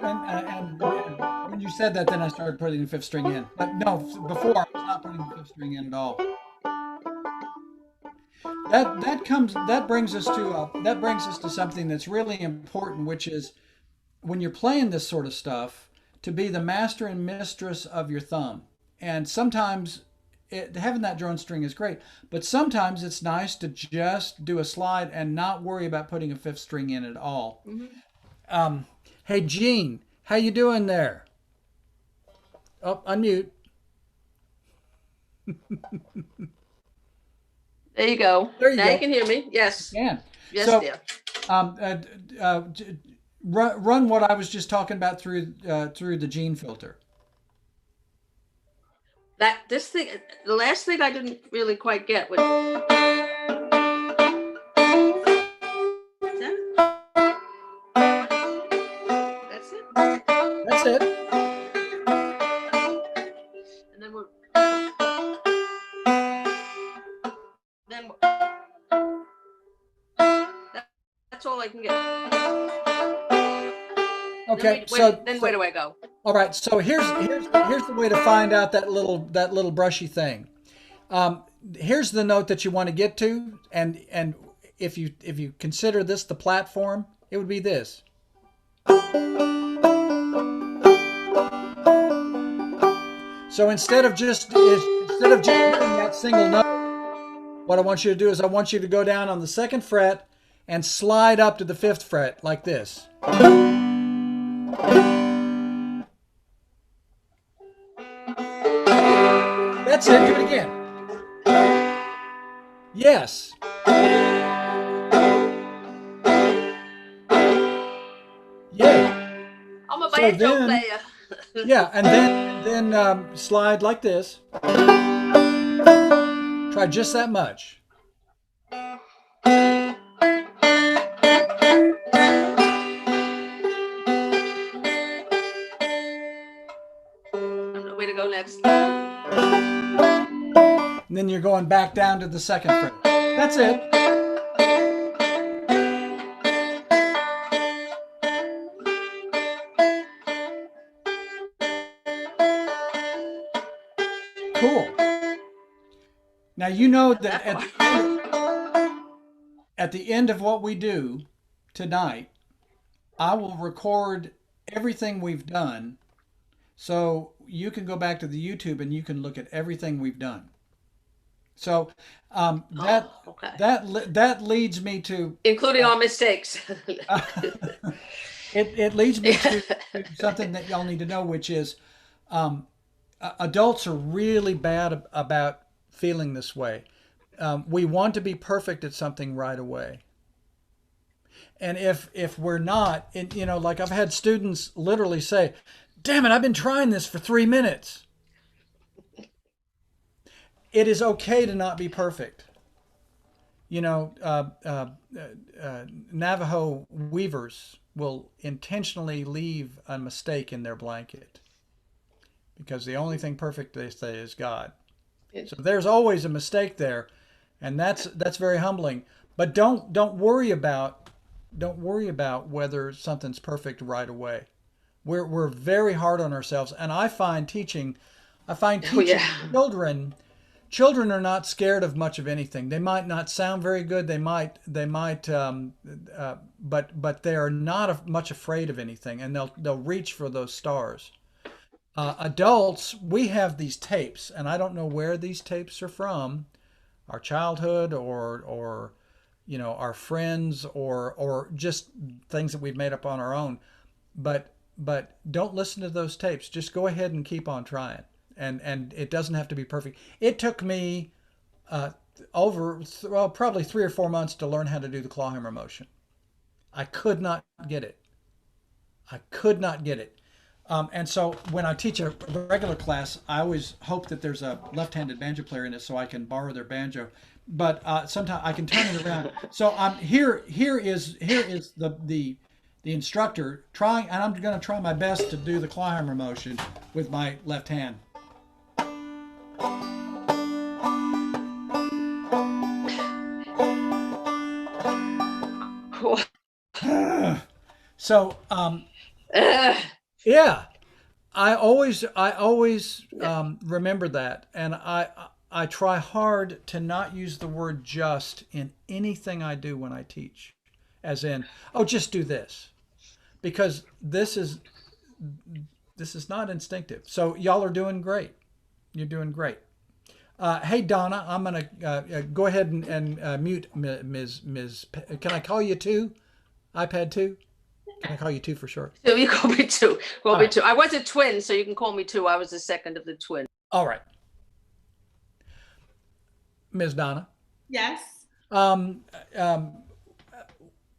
And when you said that, then I started putting the fifth string in. But no, before I was not putting the fifth string in at all. That brings us to something that's really important, which is when you're playing this sort of stuff, to be the master and mistress of your thumb. And sometimes having that drone string is great, but sometimes it's nice to just do a slide and not worry about putting a fifth string in at all. Mm-hmm. Hey, Gene, how you doing there? Oh, unmute. There you go. There you now go. You can hear me. Yes. You can. Yes, so, dear. Run what I was just talking about through the Gene filter. The last thing I didn't really quite get was. That's it. That's it. And then that's all I can get. Okay, where do I go? All right, so here's the way to find out that little brushy thing. Here's the note that you want to get to, and if you consider this the platform, it would be this. So instead of just hitting that single note, what I want you to do is I want you to go down on the second fret and slide up to the fifth fret like this. That's it. Do it again. Yes. Yeah. I'm a banjo player. Yeah, and then slide like this. Try just that much. next. And then you're going back down to the second fret. That's it. Cool. Now you know that at the end of what we do tonight, I will record everything we've done, so you can go back to the YouTube and you can look at everything we've done. So that leads me to, including our mistakes. it leads me to something that y'all need to know, which is adults are really bad about feeling this way. We want to be perfect at something right away. And if we're not, like I've had students literally say, damn it, I've been trying this for 3 minutes. It is okay to not be perfect. Navajo weavers will intentionally leave a mistake in their blanket because the only thing perfect, they say, is God. So there's always a mistake there, and that's very humbling. But don't worry about whether something's perfect right away. We're very hard on ourselves, and I find teaching children are not scared of much of anything. They might not sound very good. They might, but they are not much afraid of anything, and they'll reach for those stars. Adults, we have these tapes, and I don't know where these tapes are from, our childhood or our friends or just things that we've made up on our own. But don't listen to those tapes. Just go ahead and keep on trying. And it doesn't have to be perfect. It took me probably 3 or 4 months to learn how to do the clawhammer motion. I could not get it. And so when I teach a regular class, I always hope that there's a left-handed banjo player in it so I can borrow their banjo. But sometimes I can turn it around. So here is the instructor trying, and I'm going to try my best to do the clawhammer motion with my left hand. So yeah, I always remember that, and I try hard to not use the word just in anything I do when I teach, as in, oh, just do this, because this is not instinctive. So y'all are doing great. You're doing great. Hey Donna, I'm gonna go ahead and mute Ms. Can I call you 2? iPad 2? Can I call you 2 for short? So you call me 2. Call me 2. I was a twin, so you can call me 2. I was the second of the twin. All right. Ms. Donna. Yes.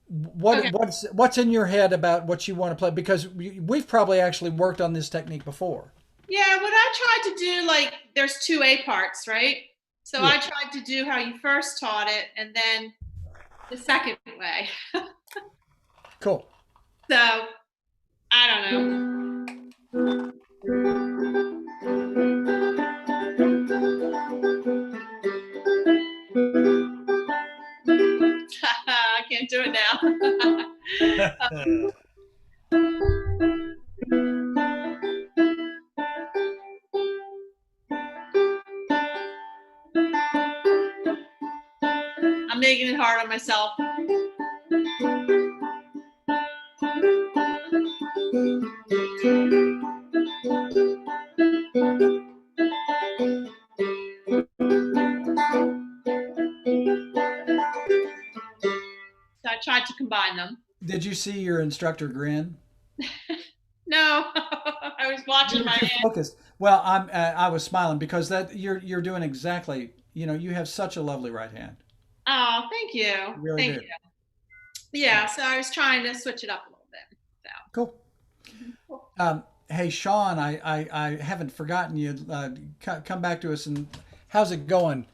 What's in your head about what you want to play? Because we've probably actually worked on this technique before. Yeah, what I tried to do, like, there's 2 A parts, right? So yeah. I tried to do how you first taught it, and then the second way. Cool. So, I don't know. I can't do it now. I'm making it hard on myself. So I tried to combine them. Did you see your instructor grin? No, I was watching my hand. Focused. Well, I was smiling because that you're doing exactly. You have such a lovely right hand. Oh, thank you. You really thank you. Yeah, so I was trying to switch it up a little bit. So. Cool. Hey, Sean, I haven't forgotten you. Come back to us, and how's it going?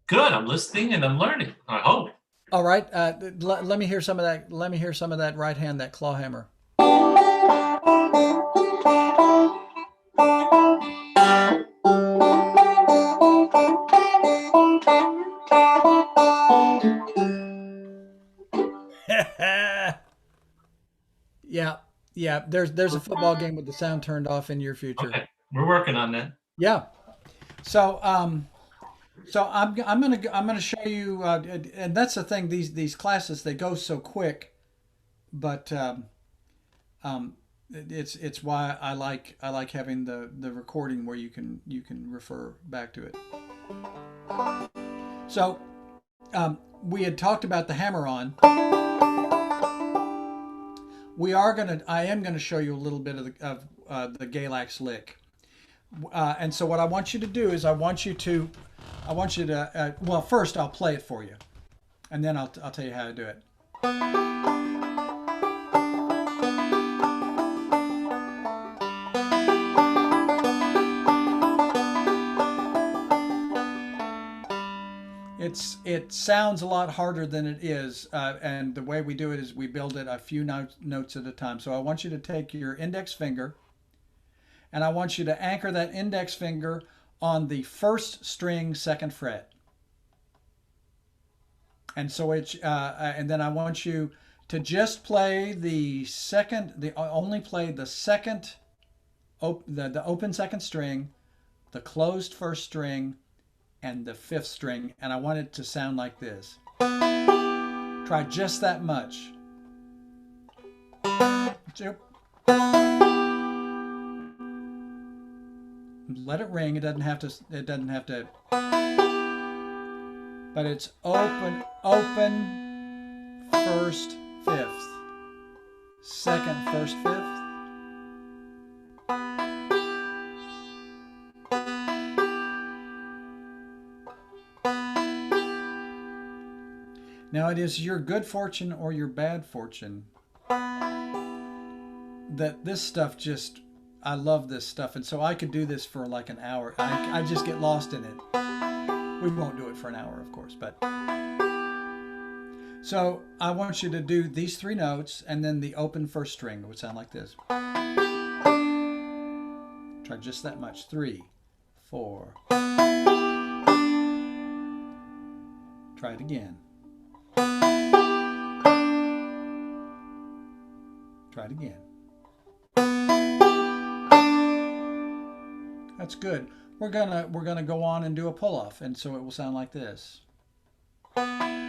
Good. I'm listening and I'm learning. I hope. All right. Let me hear some of that. Let me hear some of that right hand, that claw hammer. Yeah, there's a football game with the sound turned off in your future. Okay, we're working on that. Yeah. So I'm gonna show you, and that's the thing. These classes, they go so quick, but it's why I like having the recording where you can refer back to it. So we had talked about the hammer-on. I am gonna show you a little bit of the Galax Lick. And so what I want you to do is I want you to well, first I'll play it for you, and then I'll tell you how to do it. It sounds a lot harder than it is, and the way we do it is we build it a few notes at a time. So I want you to take your index finger, and I want you to anchor that index finger on the first string, second fret. And so and then I want you to just play only play the second, the open second string, the closed first string, and the fifth string, and I want it to sound like this. Try just that much. Let it ring. It doesn't have to. But it's open, first, fifth, second, first, fifth. Now it is your good fortune or your bad fortune that this stuff I love this stuff, and so I could do this for like an hour. I just get lost in it. We won't do it for an hour, of course, but so I want you to do these three notes and then the open first string. It would sound like this. Try just that much. 3, 4. Try it again. Try it again. That's good. We're gonna go on and do a pull-off, and so it will sound like this. Try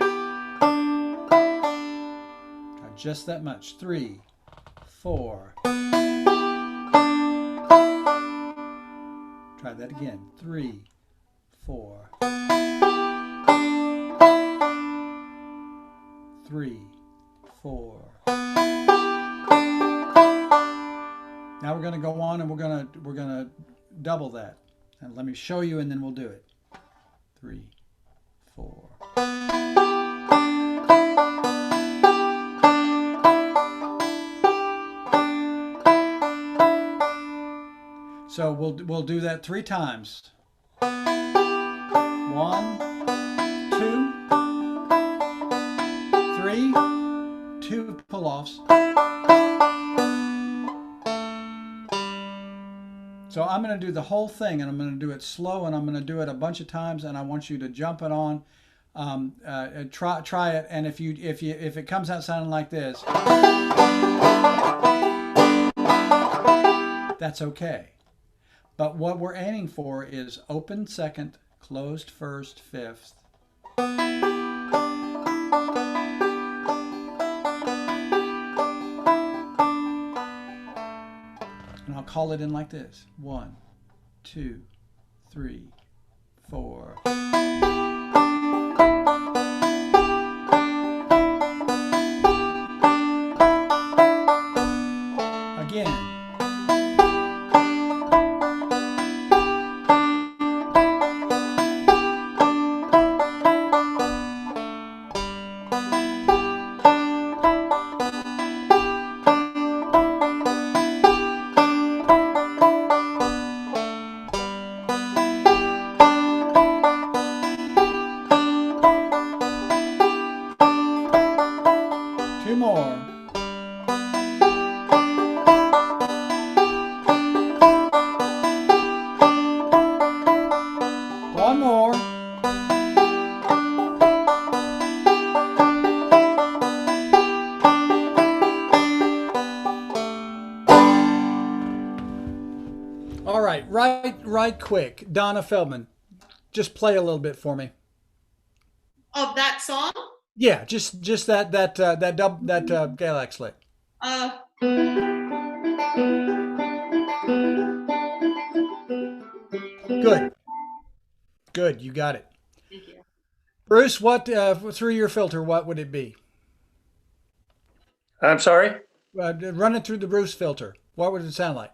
just that much. 3, 4. Try that again. 3, 4. 3, 4. Now we're going to go on and we're going to double that. And let me show you and then we'll do it. 3, 4. So we'll do that 3 times. 1, 2, 3, 2 pull-offs. So I'm going to do the whole thing, and I'm going to do it slow, and I'm going to do it a bunch of times, and I want you to jump it on, try it, and if it comes out sounding like this, that's okay. But what we're aiming for is open second, closed first, fifth. And I'll call it in like this. 1, 2, 3, 4. Again. right quick, Donna Feldman, just play a little bit for me. Of that song? Yeah, just that Galax Lick. Uh, Good, good, you got it. Thank you. Bruce, what through your filter, what would it be? I'm sorry. Run it through the Bruce filter. What would it sound like?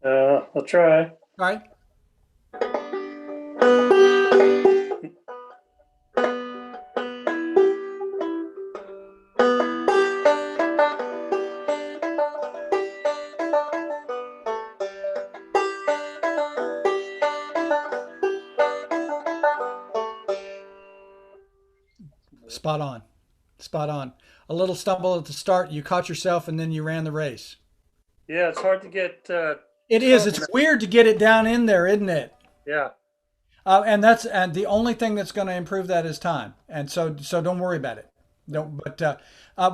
I'll try. All right. Spot on. Spot on. A little stumble at the start, you caught yourself, and then you ran the race. Yeah, it's hard to get. It is. It's weird to get it down in there, isn't it? Yeah. And the only thing that's going to improve that is time. And so don't worry about it. Don't. But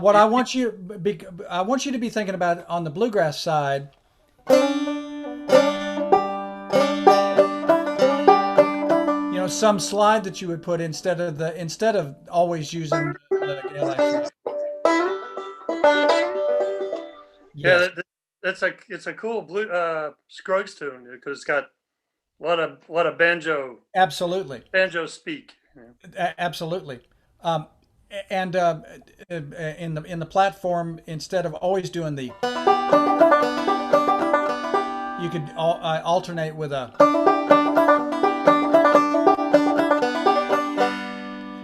what I want you to be thinking about on the bluegrass side. You know, some slide that you would put instead of always using the Galax. Yeah, it's a cool blue Scruggs tune because it's got a lot of banjo. Absolutely. Banjo speak. Absolutely. And in the platform, instead of always doing the, you could alternate with a.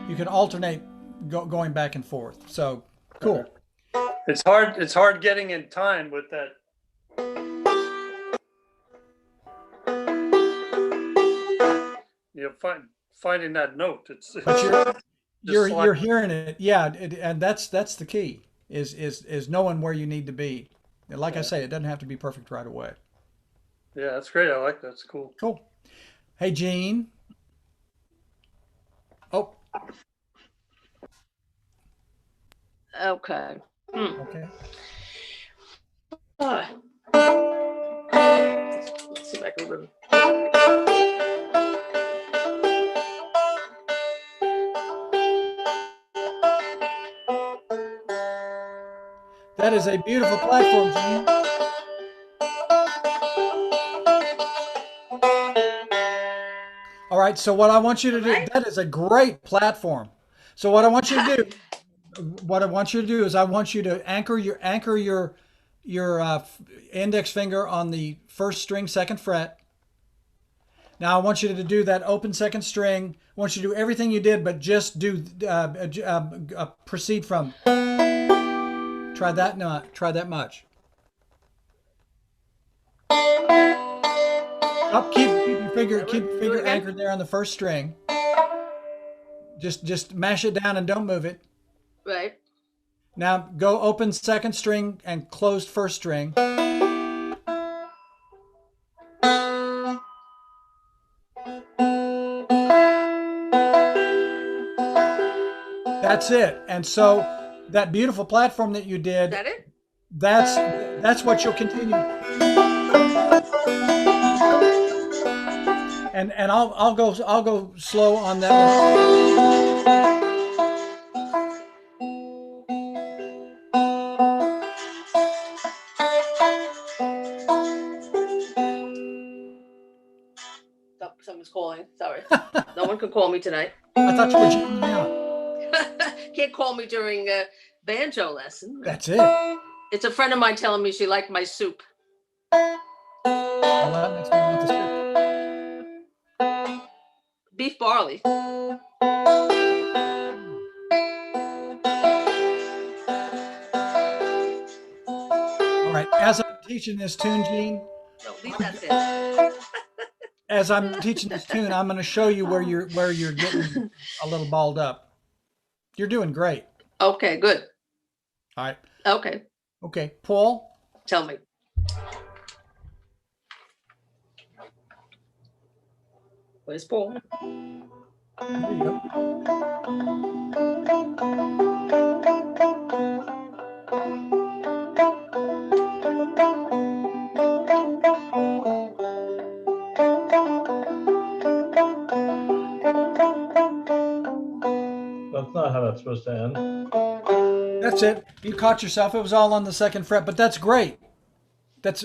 You can alternate going back and forth. So cool. It's hard getting in time with that. You know, finding that note. But you're hearing it. Yeah, and that's the key is knowing where you need to be. And like I say, it doesn't have to be perfect right away. Yeah, that's great. I like that. That's cool. Cool. Hey, Gene. Oh. Okay. Okay. Let's see if I can remember. That is a beautiful platform, Gene. All right, so what I want you to do, that is a great platform. So what I want you to do, is I want you to anchor your index finger on the first string, second fret. Now I want you to do that open second string. I want you to do everything you did, but just do proceed from. Try that much. Up, keep your finger anchored there on the first string. Just mash it down and don't move it. Right. Now go open second string and closed first string. That's it. And so that beautiful platform that you did. Is that it? That's what you'll continue. And I'll go slow on that one. Oh, someone's calling. Sorry. No one can call me tonight. I thought you were jamming out. Can't call me during a banjo lesson. That's it. It's a friend of mine telling me she liked my soup. Well, that makes me want to soup. Beef barley. All right. As I'm teaching this tune, Gene. No, leave that there. As I'm teaching this tune, I'm going to show you where you're getting a little balled up. You're doing great. Okay, good. All right. Okay. Okay, Paul. Tell me. Where's Paul? There you go. that's not how that's supposed to end. That's it. You caught yourself. It was all on the second fret, but that's great. That's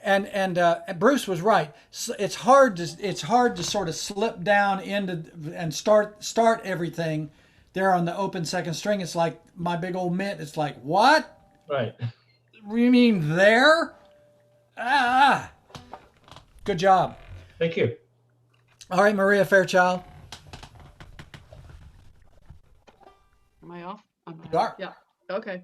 and Bruce was right. It's hard to sort of slip down into and start everything there on the open second string. It's like my big old mitt. It's like, what? Right. You mean there? Ah. Good job. Thank you. All right, Maria Fairchild. Am I off? You are. Yeah. Okay.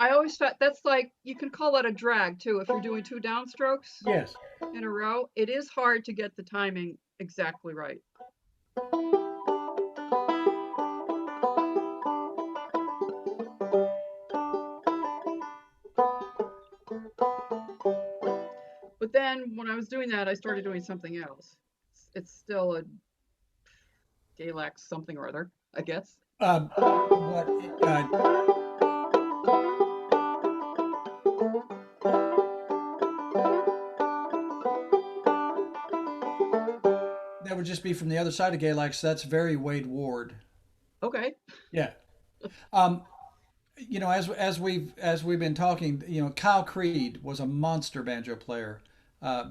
I always thought that's like, you can call that a drag too if you're doing two downstrokes Yes. in a row. It is hard to get the timing exactly right. But then when I was doing that, I started doing something else. It's still a Galax something or other, I guess. What? That would just be from the other side of Galax. That's very Wade Ward. Okay. Yeah. You know, as we've been talking, you know, Kyle Creed was a monster banjo player, a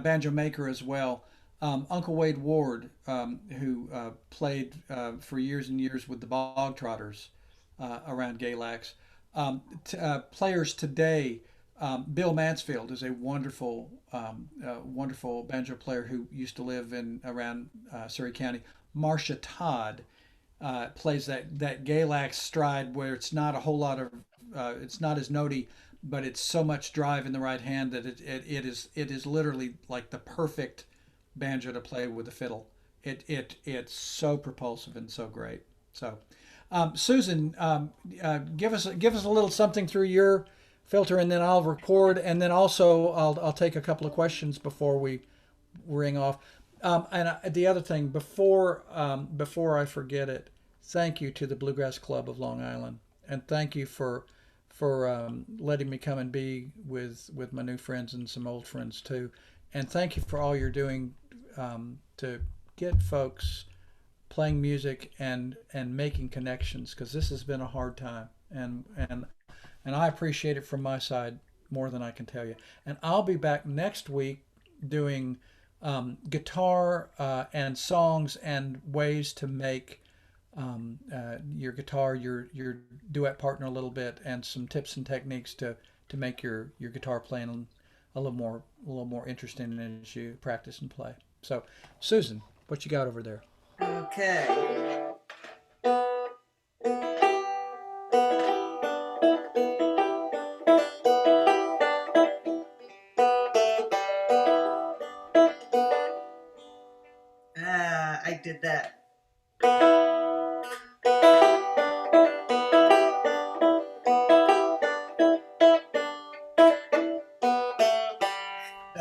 banjo maker as well. Uncle Wade Ward, who played for years and years with the Bog Trotters around Galax. Players today, Bill Mansfield is a wonderful, wonderful banjo player who used to live in around Surrey County. Marcia Todd plays that Galax stride where it's not a whole lot of, it's not as notey, but it's so much drive in the right hand that it is literally like the perfect banjo to play with a fiddle. It's so propulsive and so great. So, Susan, give us a little something through your filter, and then I'll record, and then also I'll take a couple of questions before we ring off. The other thing before I forget it, thank you to the Bluegrass Club of Long Island, and thank you for letting me come and be with my new friends and some old friends too, and thank you for all you're doing to get folks playing music and making connections, because this has been a hard time, and I appreciate it from my side more than I can tell you. And I'll be back next week doing guitar and songs and ways to make your guitar your duet partner a little bit, and some tips and techniques to make your guitar playing a little more interesting as you practice and play. So, Susan, what you got over there? Okay. I did that.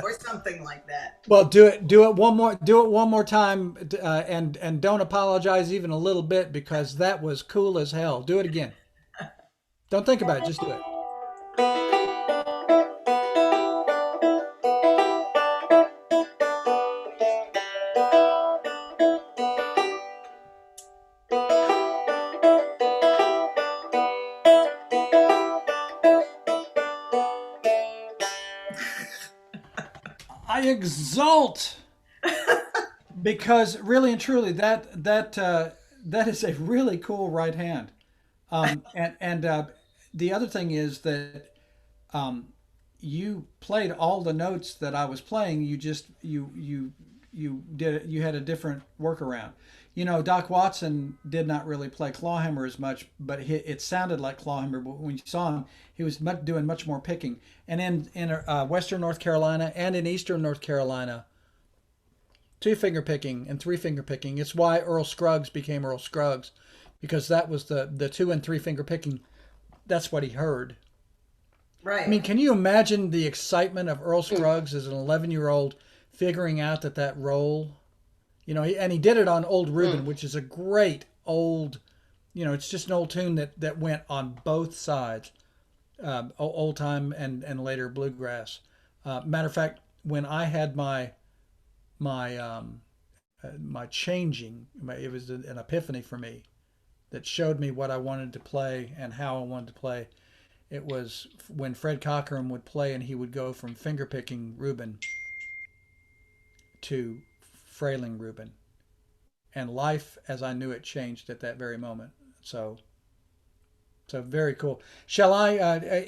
Or something like that. Well, do it one more time, and don't apologize even a little bit, because that was cool as hell. Do it again. Don't think about it, just do it. I exult because really and truly that is a really cool right hand, and the other thing is that you played all the notes that I was playing. You had a different workaround. You know, Doc Watson did not really play clawhammer as much, but it sounded like clawhammer. But when you saw him, he was doing much more picking. And in Western North Carolina and in Eastern North Carolina, 2-finger picking and 3-finger picking. It's why Earl Scruggs became Earl Scruggs, because that was the 2- and 3-finger picking. That's what he heard. Right. I mean, can you imagine the excitement of Earl Scruggs as an 11-year-old figuring out that roll? You know, he did it on Old Reuben, which is a great old it's just an old tune that went on both sides, old time and later bluegrass. Matter of fact, when I had my changing, it was an epiphany for me that showed me what I wanted to play and how I wanted to play. It was when Fred Cochran would play and he would go from fingerpicking Reuben to frailing Reuben. And life as I knew it changed at that very moment. So very cool. Shall I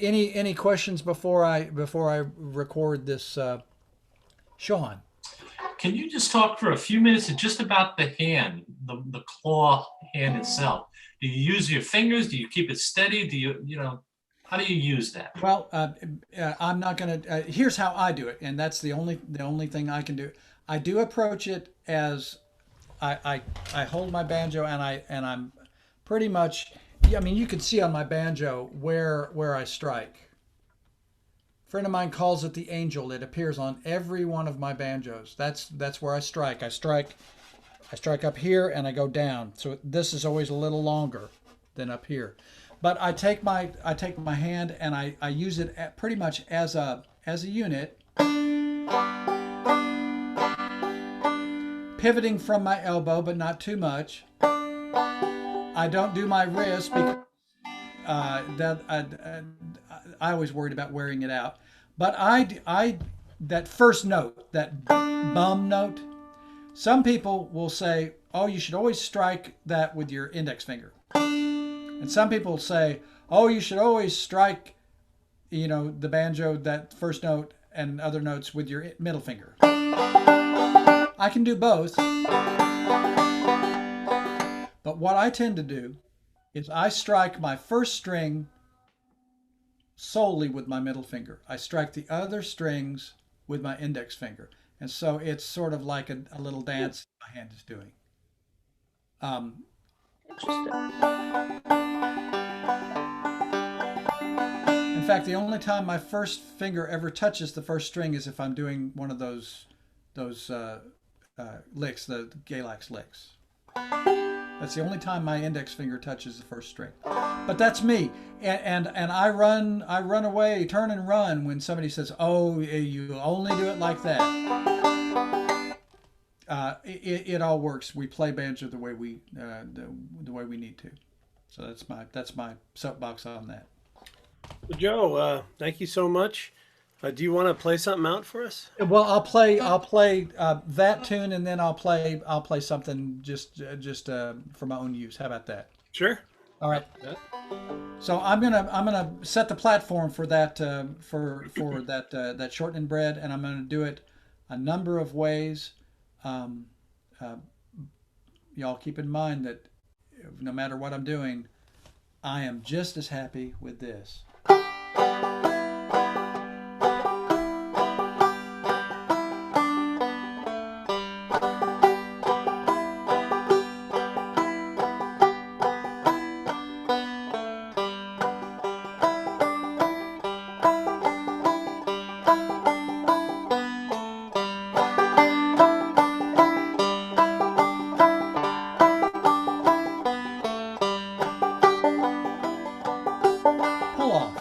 any questions before I record this, Sean? Can you just talk for a few minutes just about the hand, the claw hand itself? Do you use your fingers? Do you keep it steady? Do you how do you use that? Well, I'm not going to. Here's how I do it, and that's the only thing I can do. I do approach it as I hold my banjo, and I'm pretty much. I mean, you can see on my banjo where I strike. A friend of mine calls it the angel. It appears on every one of my banjos. That's where I strike. I strike up here and I go down. So this is always a little longer than up here. But I take my hand and I use it pretty much as a unit, pivoting from my elbow, but not too much. I don't do my wrist because I always worried about wearing it out. But I that first note, that bum note, some people will say, oh, you should always strike that with your index finger. And some people say, oh, you should always strike, the banjo, that first note and other notes with your middle finger. I can do both. But what I tend to do is I strike my first string solely with my middle finger. I strike the other strings with my index finger. And so it's sort of like a little dance my hand is doing. Interesting. In fact, the only time my first finger ever touches the first string is if I'm doing one of those licks, the Galax licks. That's the only time my index finger touches the first string. But that's me, and I run away, turn and run when somebody says, "Oh, you only do it like that." It all works. We play banjo the way we need to. So that's my soapbox on that. Well, Joe, thank you so much. Do you want to play something out for us? Well, I'll play that tune, and then I'll play something just for my own use. How about that? Sure. All right. Yeah. So I'm gonna set the platform for that for that shortening bread, and I'm gonna do it a number of ways. Y'all keep in mind that no matter what I'm doing, I am just as happy with this. Pull off.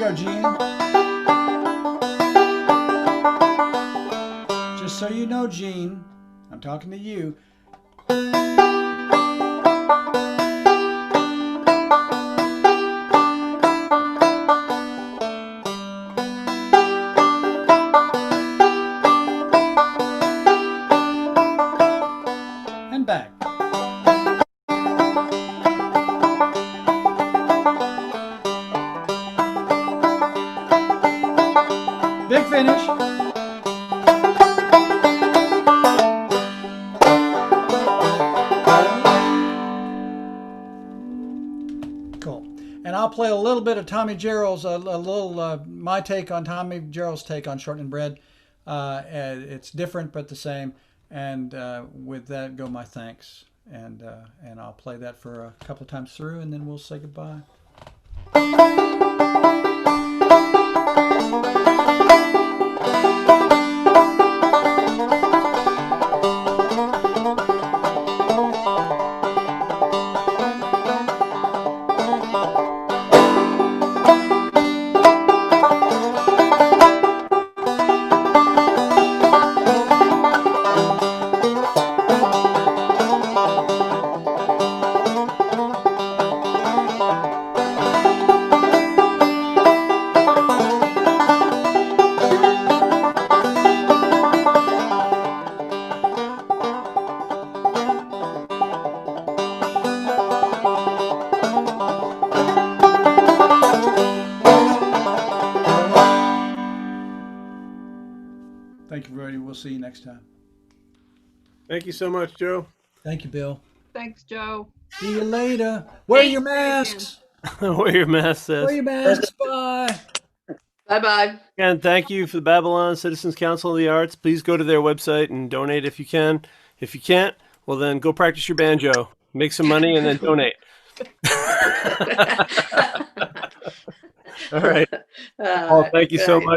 go, Gene. Just so you know, Gene, I'm talking to you. And back. Big finish. Cool. And I'll play a little bit of Tommy Jarrell's, a little my take on Tommy Jarrell's take on Shortening Bread. It's different but the same. And with that go my thanks. And I'll play that for a couple of times through, and then we'll say goodbye. Thank you, everybody. We'll see you next time. Thank you so much, Joe. Thank you, Bill. Thanks, Joe. See you later. Wear your masks. Wear your mask, says. Wear your masks. Bye. Bye-bye. And thank you for the Babylon Citizens Council of the Arts. Please go to their website and donate if you can. If you can't, well then go practice your banjo, make some money, and then donate. All right. Paul, thank you so much.